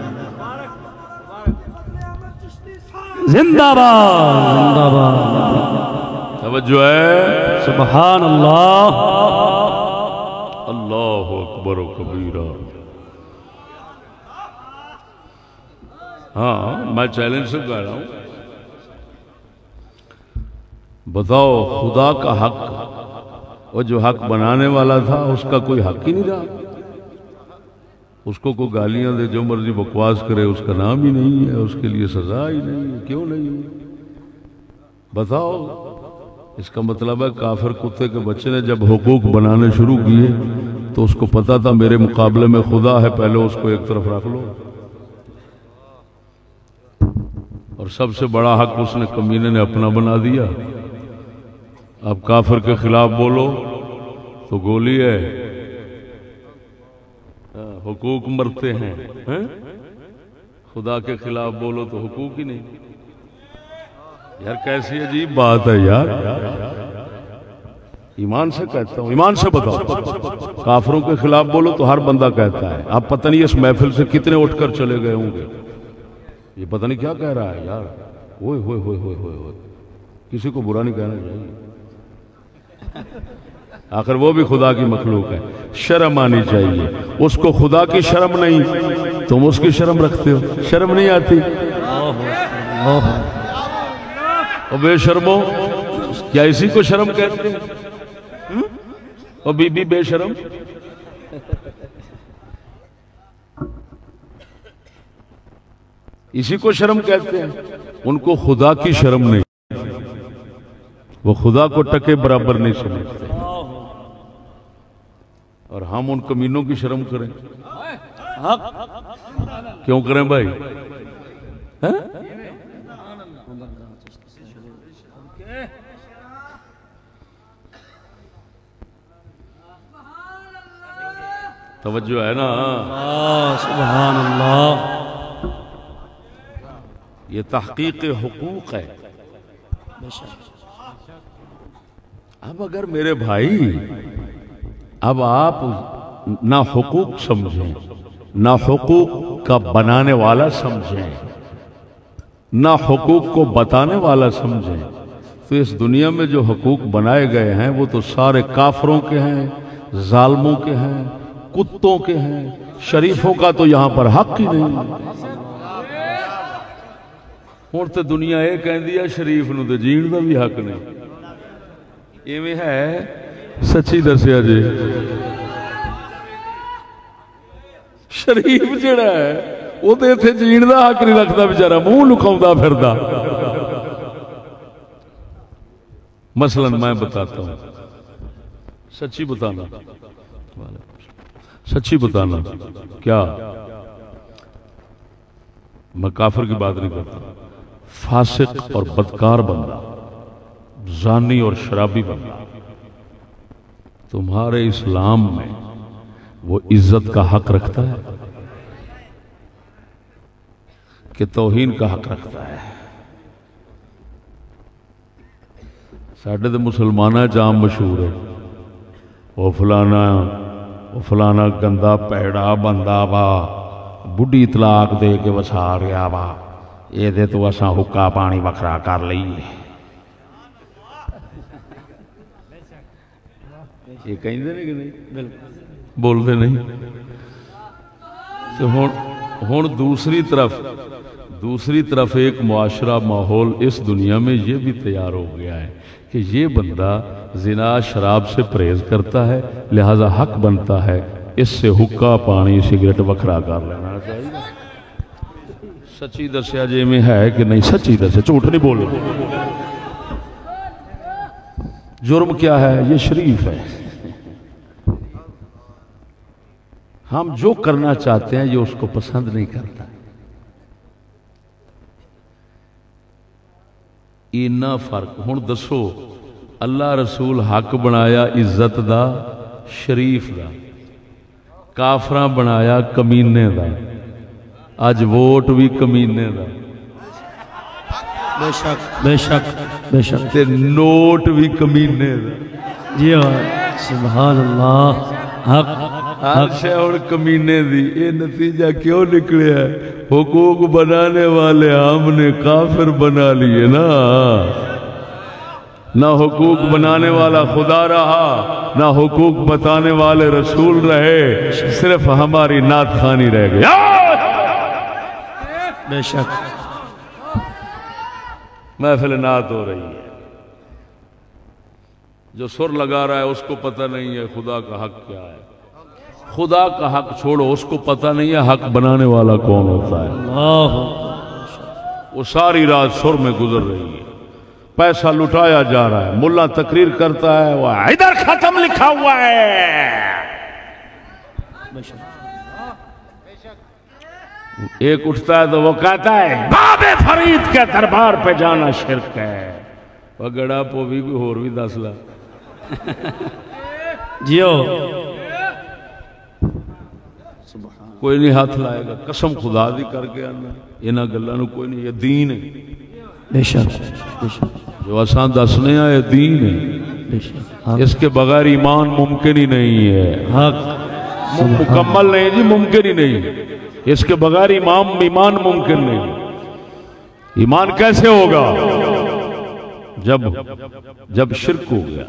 زندہ باد زندہ باد توجہ ہے سبحان اللہ اللہ اکبر و کبیرہ ہاں میں چیلنج سے کہہ رہا ہوں بتاؤ خدا کا حق وہ جو حق بنانے والا تھا اس کا کوئی حق ہی نہیں رہا اس کو کوئی گالیاں دے جو مرضی بکواس کرے اس کا نام ہی نہیں ہے اس کے لیے سزا ہی نہیں ہے کیوں نہیں بتاؤ اس کا مطلب ہے کافر کتے کے بچے نے جب حقوق بنانے شروع کیے تو اس کو پتا تھا میرے مقابلے میں خدا ہے پہلے اس کو ایک طرف رکھ لو اور سب سے بڑا حق اس نے کمینے نے اپنا بنا دیا اب کافر کے خلاف بولو تو گولی ہے حقوق مرتے ہیں خدا کے خلاف بولو تو حقوق ہی نہیں یار کیسی عجیب بات ہے یار ایمان سے کہتا ہوں ایمان سے بتاؤ کافروں کے خلاف بولو تو ہر بندہ کہتا ہے آپ پتہ نہیں اس محفل سے کتنے اٹھ کر چلے گئے ہوں گے یہ پتہ نہیں کیا کہہ رہا ہے یار ہوئے ہوئے ہوئے ہوئے ہوئے ہوئے کسی کو برا نہیں کہنا چاہیے آخر وہ بھی خدا کی مخلوق ہے شرم آنی چاہیے اس کو خدا کی شرم نہیں تم اس کی شرم رکھتے ہو شرم نہیں آتی اور بے شرمو کیا اسی کو شرم کہتے ہیں اور بی بی بے شرم اسی کو شرم کہتے ہیں ان کو خدا کی شرم نہیں وہ خدا کو ٹکے برابر نہیں سمجھتے اور ہم ان کمینوں کی شرم کریں کیوں کریں بھائی توجہ ہے نا سبحان اللہ یہ تحقیق حقوق ہے اب اگر میرے بھائی اب آپ نہ حقوق سمجھیں نہ حقوق کا بنانے والا سمجھیں نہ حقوق کو بتانے والا سمجھیں تو تو اس دنیا میں جو حقوق بنائے گئے ہیں وہ تو سارے کافروں کے ہیں، ظالموں کے ہیں، کتوں کے ہیں، شریفوں کا تو یہاں پر حق ہی نہیں۔ ہوں تو دنیا یہ کہندی ہے شریف نو تے جین دا بھی حق نہیں، ایویں ہے؟ سچی دسیا جی، شریف جڑا ہے وہ تو اتنے جین دا حق نہیں رکھتا، بیچارہ منہ لکاؤں پھردا۔ مثلا میں بتاتا ہوں، سچی بتانا، سچی بتانا، کیا میں کافر کی بات نہیں کرتا، فاسق اور بدکار بندہ، زانی اور شرابی بندہ تمہارے اسلام میں وہ عزت کا حق رکھتا ہے کہ توہین کا حق رکھتا ہے؟ ساڈے تو مسلمانہ جام مشہور ہے، وہ فلانا گندا پیڑا بندہ وا بڑھی طلاق دے کے وسا گیا وا، یہ دے تو اساں حکا پانی وکھرا کر لئیے۔ یہ کہیں دے نہیں کہ نہیں بول دے نہیں؟ تو ہون دوسری طرف ایک معاشرہ ماحول اس دنیا میں یہ بھی تیار ہو گیا ہے کہ یہ بندہ زنا شراب سے پرہیز کرتا ہے، لہذا حق بنتا ہے اس سے حکا پانی سگریٹ وکھرا کر لینا چاہیے۔ سچی دسیا جی میں ہے کہ نہیں؟ سچی دسیا، جھوٹ نہیں بول رہا۔ جرم کیا ہے؟ یہ شریف ہے۔ ہم جو کرنا چاہتے ہیں یہ اس کو پسند نہیں کرتا۔ اینا فرق ہن دسو، اللہ رسول حق بنایا عزت دا، شریف دا، کافراں بنایا کمینے دا، اج ووٹ بھی کمینے دا، بے شک بے شک بے شک، تے نوٹ بھی کمینے دا۔ جی سبحان اللہ، حق ہر شے اور کمینے دی۔ یہ نتیجہ کیوں نکلے ہے؟ حقوق بنانے والے ہم نے کافر بنا لیے نا، نہ حقوق بنانے والا خدا رہا، نہ حقوق بتانے والے رسول رہے، صرف ہماری نعت خوانی رہ گئی۔ بے شک، محفل نعت ہو رہی ہے، جو سر لگا رہا ہے اس کو پتہ نہیں ہے خدا کا حق کیا ہے۔ خدا کا حق چھوڑو، اس کو پتہ نہیں ہے حق بنانے والا کون ہوتا ہے۔ وہ ساری رات سر میں گزر رہی ہے، پیسہ لٹایا جا رہا ہے، ملا تقریر کرتا ہے، وہ ادھر ختم لکھا ہوا ہے، ایک اٹھتا ہے تو وہ کہتا ہے باب فرید کے دربار پہ جانا شرک ہے۔ وہ گڑا پو بھی کوئی اور بھی دس لا جیو، کوئی نہیں ہاتھ لائے گا، قسم خدا دی کر کے آنا انہاں گلاں نو کوئی نہیں، یہ دین ہے۔ بے شک بے شک، جو آسان دسنے ہیں یہ دین ہے، بے شک، اس کے بغیر ایمان ممکن ہی نہیں ہے، حق مکمل نہیں جی، ممکن ہی نہیں، اس کے بغیر ایمان ممکن نہیں۔ ایمان کیسے ہوگا؟ جب شرک ہو گیا،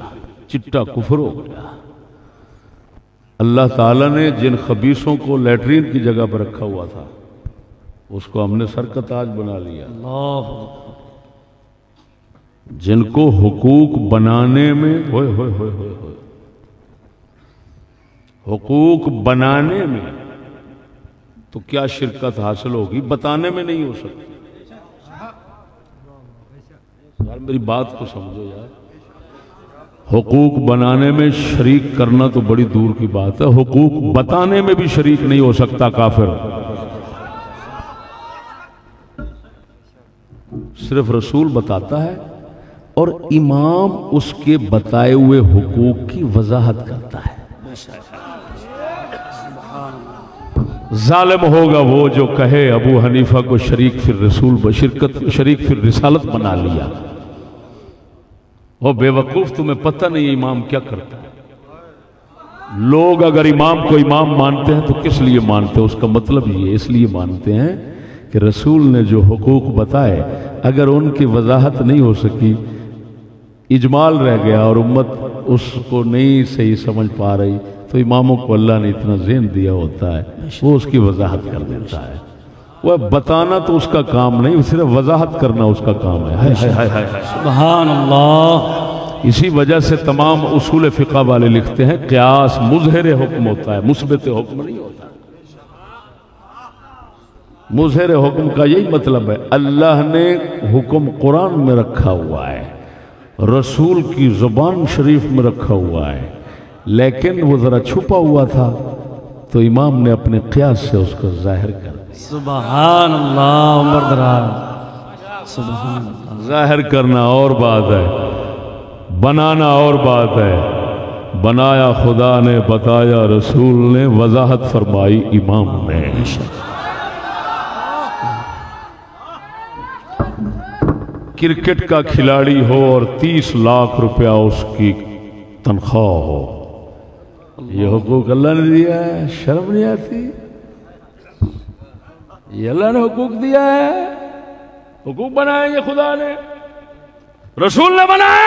چٹا کفر ہو گیا۔ اللہ تعالیٰ نے جن خبیثوں کو لیٹرین کی جگہ پر رکھا ہوا تھا اس کو ہم نے سر کا تاج بنا لیا۔ جن کو حقوق بنانے میں ہوئے ہوئے ہوئے ہوئے ہوئے حقوق بنانے میں تو کیا شرکت حاصل ہوگی، بتانے میں نہیں ہو سکتی۔ یار میری بات کو سمجھو یار، حقوق بنانے میں شریک کرنا تو بڑی دور کی بات ہے، حقوق بتانے میں بھی شریک نہیں ہو سکتا کافر۔ صرف رسول بتاتا ہے اور امام اس کے بتائے ہوئے حقوق کی وضاحت کرتا ہے۔ ظالم ہوگا وہ جو کہے ابو حنیفہ کو شریک فی الرسول شریک فی الرسالت بنا لیا۔ وہ بے وقوف، تمہیں پتہ نہیں امام کیا کرتا ہے۔ لوگ اگر امام کو امام مانتے ہیں تو کس لیے مانتے ہیں؟ اس کا مطلب یہ اس لیے مانتے ہیں کہ رسول نے جو حقوق بتائے اگر ان کی وضاحت نہیں ہو سکی اجمال رہ گیا اور امت اس کو نہیں صحیح سمجھ پا رہی، تو اماموں کو اللہ نے اتنا ذہن دیا ہوتا ہے وہ اس کی وضاحت کر دیتا ہے۔ وہ بتانا تو اس کا کام نہیں، صرف وضاحت کرنا اس کا کام ہے۔ سبحان اللہ۔ اسی وجہ سے تمام اصول فقہ والے لکھتے ہیں قیاس مظہر حکم ہوتا ہے، مثبت حکم نہیں ہوتا۔ مظہر حکم کا یہی مطلب ہے اللہ نے حکم قرآن میں رکھا ہوا ہے، رسول کی زبان شریف میں رکھا ہوا ہے، لیکن وہ ذرا چھپا ہوا تھا تو امام نے اپنے قیاس سے اس کو ظاہر کر دیا۔ سبحان اللہ عمر دراز۔ سبحان اللہ۔ ظاہر کرنا اور بات ہے، بنانا اور بات ہے۔ بنایا خدا نے، بتایا رسول نے، وضاحت فرمائی امام نے۔ کرکٹ کا کھلاڑی ہو اور 30 لاکھ روپیہ اس کی تنخواہ ہو، یہ حقوق اللہ نے دیا ہے، شرم نہیں آتی؟ یہ اللہ نے حقوق دیا ہے، حقوق بنائے یہ خدا نے، رسول نے بنائے۔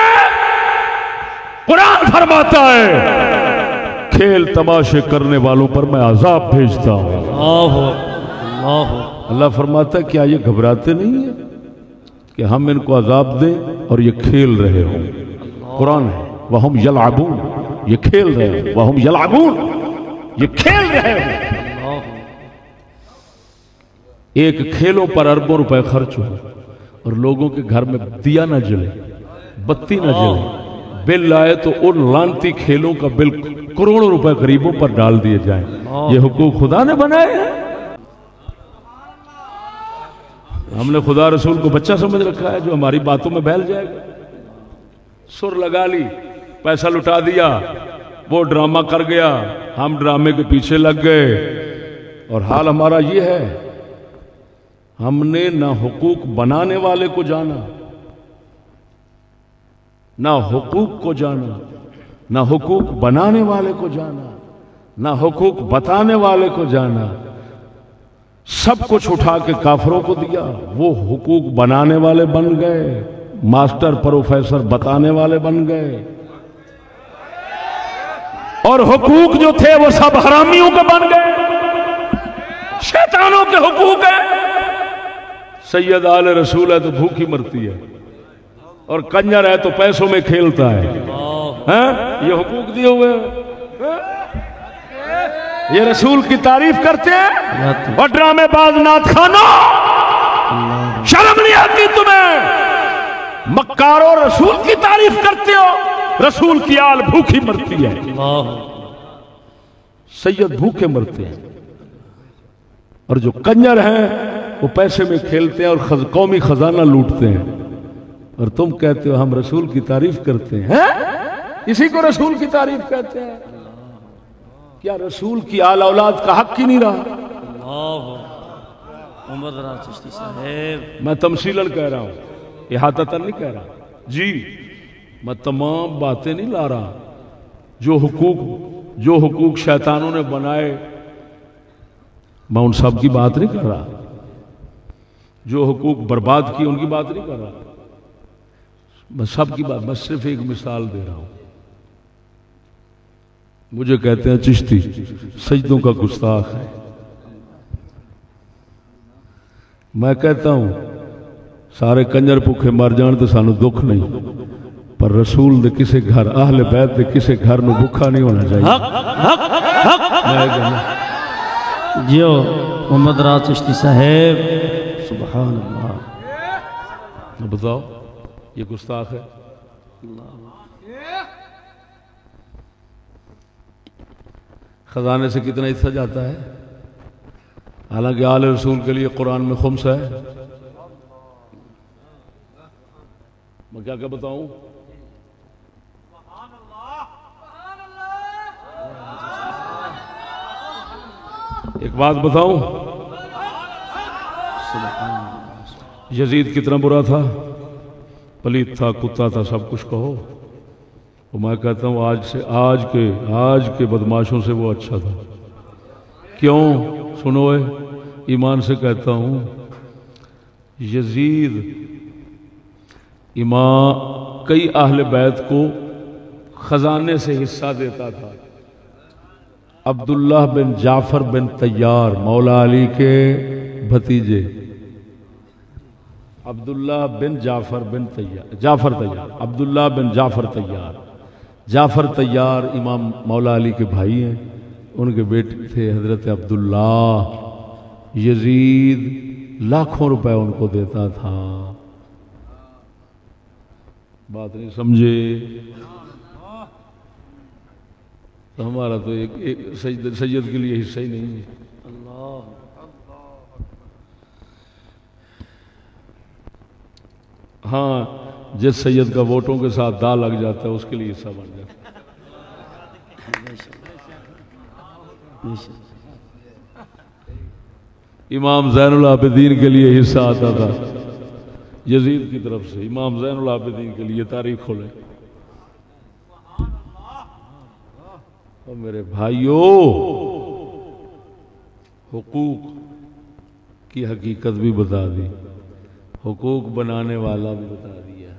قرآن فرماتا ہے کھیل تماشے کرنے والوں پر میں عذاب بھیجتا ہوں۔ اللہ فرماتا ہے کیا یہ گھبراتے نہیں ہیں کہ ہم ان کو عذاب دیں اور یہ کھیل رہے ہوں؟ قرآن ہے وَهُمْ يَلْعَبُونَ، یہ کھیل رہے ہیں، وَهُمْ يَلْعَبُونَ، یہ کھیل رہے ہیں۔ ایک کھیلوں پر اربوں روپے خرچ ہو اور لوگوں کے گھر میں دیا نہ جلے، بتی نہ جلے، بل آئے تو ان لانتی کھیلوں کا بل کروڑوں روپے غریبوں پر ڈال دیے جائیں، یہ حقوق خدا نے بنائے ہیں۔ ہم نے خدا رسول کو بچہ سمجھ رکھا ہے جو ہماری باتوں میں بہل جائے گا۔ سر لگا لی، پیسہ لٹا دیا، وہ ڈرامہ کر گیا، ہم ڈرامے کے پیچھے لگ گئے، اور حال ہمارا یہ ہے ہم نے نہ حقوق بنانے والے کو جانا، نہ حقوق کو جانا، نہ حقوق بنانے والے کو جانا، نہ حقوق بتانے والے کو جانا، سب کچھ اٹھا کے کافروں کو دیا۔ وہ حقوق بنانے والے بن گئے، ماسٹر پروفیسر بتانے والے بن گئے، اور حقوق جو تھے وہ سب حرامیوں کے بن گئے، شیطانوں کے حقوق ہیں۔ سید آل رسول ہے تو بھوکی مرتی ہے، اور کنجر ہے تو پیسوں میں کھیلتا ہے، یہ حقوق دیے ہوئے ہیں۔ یہ رسول کی تعریف کرتے ہیں اور ڈرامے باز نعت خانوں، شرم نہیں آتی تمہیں؟ مکاروں رسول کی تعریف کرتے ہو، رسول کی آل بھوکی مرتی ہے، سید بھوکے مرتے ہیں، اور جو کنجر ہیں وہ پیسے میں کھیلتے ہیں اور قومی خزانہ لوٹتے ہیں، اور تم کہتے ہو ہم رسول کی تعریف کرتے ہیں۔ اسی کو رسول کی تعریف کہتے ہیں؟ کیا رسول کی آل اولاد کا حق ہی نہیں رہا؟ میں تمثیلاً کہہ رہا ہوں، احاطتاً نہیں کہہ رہا جی، میں تمام باتیں نہیں لا رہا۔ جو حقوق شیطانوں نے بنائے میں ان سب کی بات نہیں کر رہا، جو حقوق برباد کی ان کی بات نہیں کر رہا، میں سب کی بات، میں صرف ایک مثال دے رہا ہوں۔ مجھے کہتے ہیں چشتی سجدوں کا گستاخ ہے، میں کہتا ہوں سارے کنجر بھوکے مر جان تو سانو دکھ نہیں، پر رسول دے کسے گھر، اہل بیت دے کسے گھر میں بھوکا نہیں ہونا چاہیے۔ جیو محمد راز چشتی صاحب، سبحان اللہ۔ بتاؤ یہ گستاخ ہے؟ خزانے سے کتنا حصہ جاتا ہے؟ حالانکہ آل رسول کے لیے قرآن میں خمس ہے۔ میں کیا کیا بتاؤں؟ ایک بات بتاؤں، یزید کتنا برا تھا، پلیت تھا، کتا تھا، سب کچھ کہو، اور میں کہتا ہوں آج کے بدماشوں سے وہ اچھا تھا۔ کیوں؟ سنو ایمان سے کہتا ہوں، یزید کئی اہل بیت کو خزانے سے حصہ دیتا تھا۔ عبداللہ بن جعفر بن طیار مولا علی کے بھتیجے، عبداللہ بن جعفر بن طیار عبداللہ بن جعفر طیار، جعفر طیار امام مولا علی کے بھائی ہیں، ان کے بیٹے تھے حضرت عبداللہ۔ یزید لاکھوں روپے ان کو دیتا تھا، بات نہیں سمجھے؟ تو ہمارا تو ایک سید کے لیے حصہ ہی نہیں ہے۔ ہاں جس سید کا ووٹوں کے ساتھ دا لگ جاتا ہے اس کے لیے حصہ بن جاتا ہے۔ امام زین العابدین کے لیے حصہ آتا تھا یزید کی طرف سے، امام زین العابدین کے لیے تاریخ کھولے۔ اور میرے بھائیوں، حقوق کی حقیقت بھی بتا دی، حقوق بنانے والا بھی بتا دیا،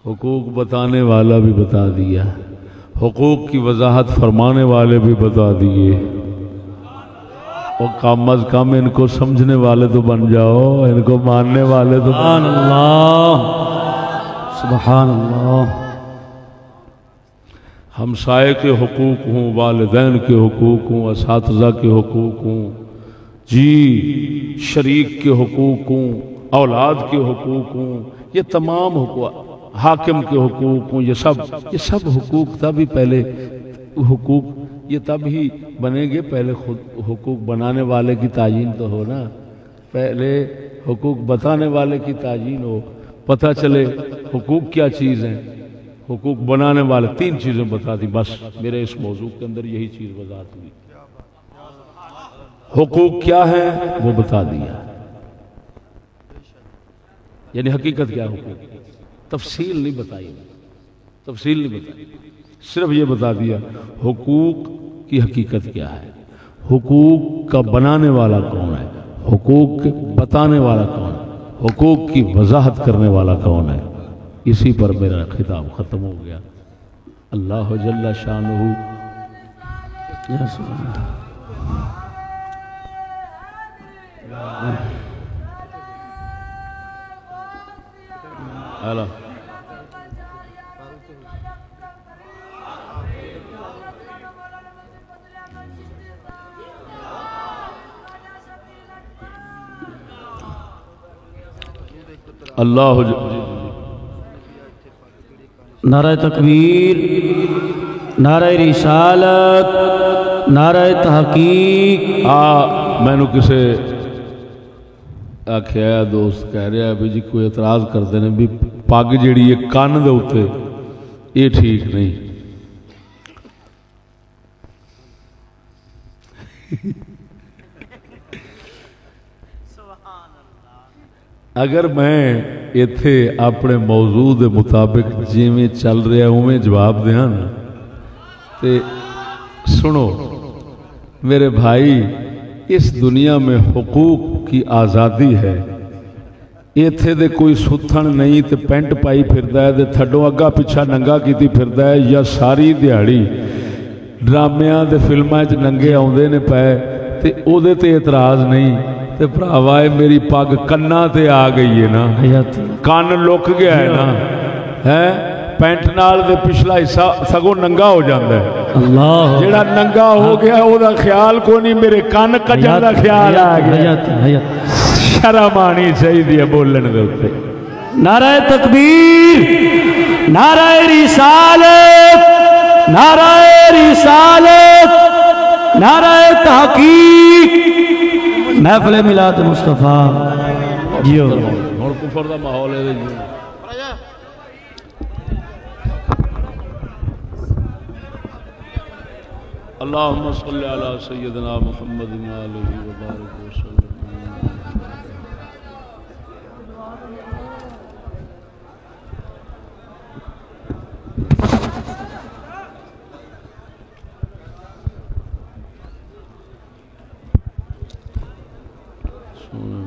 حقوق بتانے والا بھی بتا دیا، حقوق کی وضاحت فرمانے والے بھی بتا دیے۔ اور کم از کم ان کو سمجھنے والے تو بن جاؤ، ان کو ماننے والے تو سبحان اللہ، سبحان اللہ۔ ہمسائے کے حقوق ہوں، والدین کے حقوق ہوں، اساتذہ کے حقوق ہوں، جی شریک کے حقوق ہوں، اولاد کے حقوق ہوں، یہ تمام حقوق، حاکم کے حقوق ہوں، یہ سب حقوق تب ہی پہلے حقوق یہ تب ہی بنیں گے، پہلے خود حقوق بنانے والے کی تعیین تو ہو نا، پہلے حقوق بتانے والے کی تعیین ہو، پتہ چلے حقوق کیا چیز ہیں۔ حقوق بنانے والے تین چیزیں بتا دی، بس میرے اس موضوع کے اندر یہی چیز وضاحت ہوئی۔ حقوق کیا ہے وہ بتا دیا، یعنی حقیقت کیا حقوق، تفصیل نہیں بتائی، تفصیل نہیں بتائی، صرف یہ بتا دیا حقوق کی حقیقت کیا ہے، حقوق کا بنانے والا کون ہے، حقوق بتانے والا کون ہے، حقوق کی وضاحت کرنے والا کون ہے۔ اسی پر میرا خطاب ختم ہو گیا۔ اللہ جل شانہ اللہ نعرہ تکبیر، نعرہ رسالت، نعرہ تحقیق۔ میں نے کسے آخیا دوست کہہ رہا ہے بھی جی کوئی اعتراض کرتے ہیں بھی پگ جیڑی ہے کان دے اوتے یہ ٹھیک نہیں۔ اگر میں ایتھے اپنے موضوع دے مطابق جیویں چل رہا اویں جواب دیاں نا تے سنو میرے بھائی، اس دنیا میں حقوق کی آزادی ہے۔ ایتھے دے کوئی ستھن نہیں تے پینٹ پائی پھردا ہے تے تھڈوں اگا پچھا ننگا کیتی پھردا ہے، یا ساری دیہڑی ڈرامیاں تے فلماں وچ ننگے آوندے نے پئے تے او دے تے اعتراض نہیں تے بھراوائے میری پگ کنا تے آ گئی ہے نا، کان لک گیا ہے نا، ہے پینٹ نال دے پچھلا حصہ سگوں ننگا ہو جاندا ہے۔ اللہ جیڑا ننگا ہو گیا او دا خیال کوئی نہیں، میرے کان کجن دا خیال آ گیا۔ شرم آنی چاہیے بولن دے اوتے۔ نعرہ تکبیر، نعرہ رسالت، نعرہ رسالت، نعرہ تحقیق، محفل میلاد مصطفیٰ جیو۔ ہن کفر دا ماحول ہے جی۔ اللہم صلی علی سیدنا محمد وآلہ وبارک وسلم۔ سونا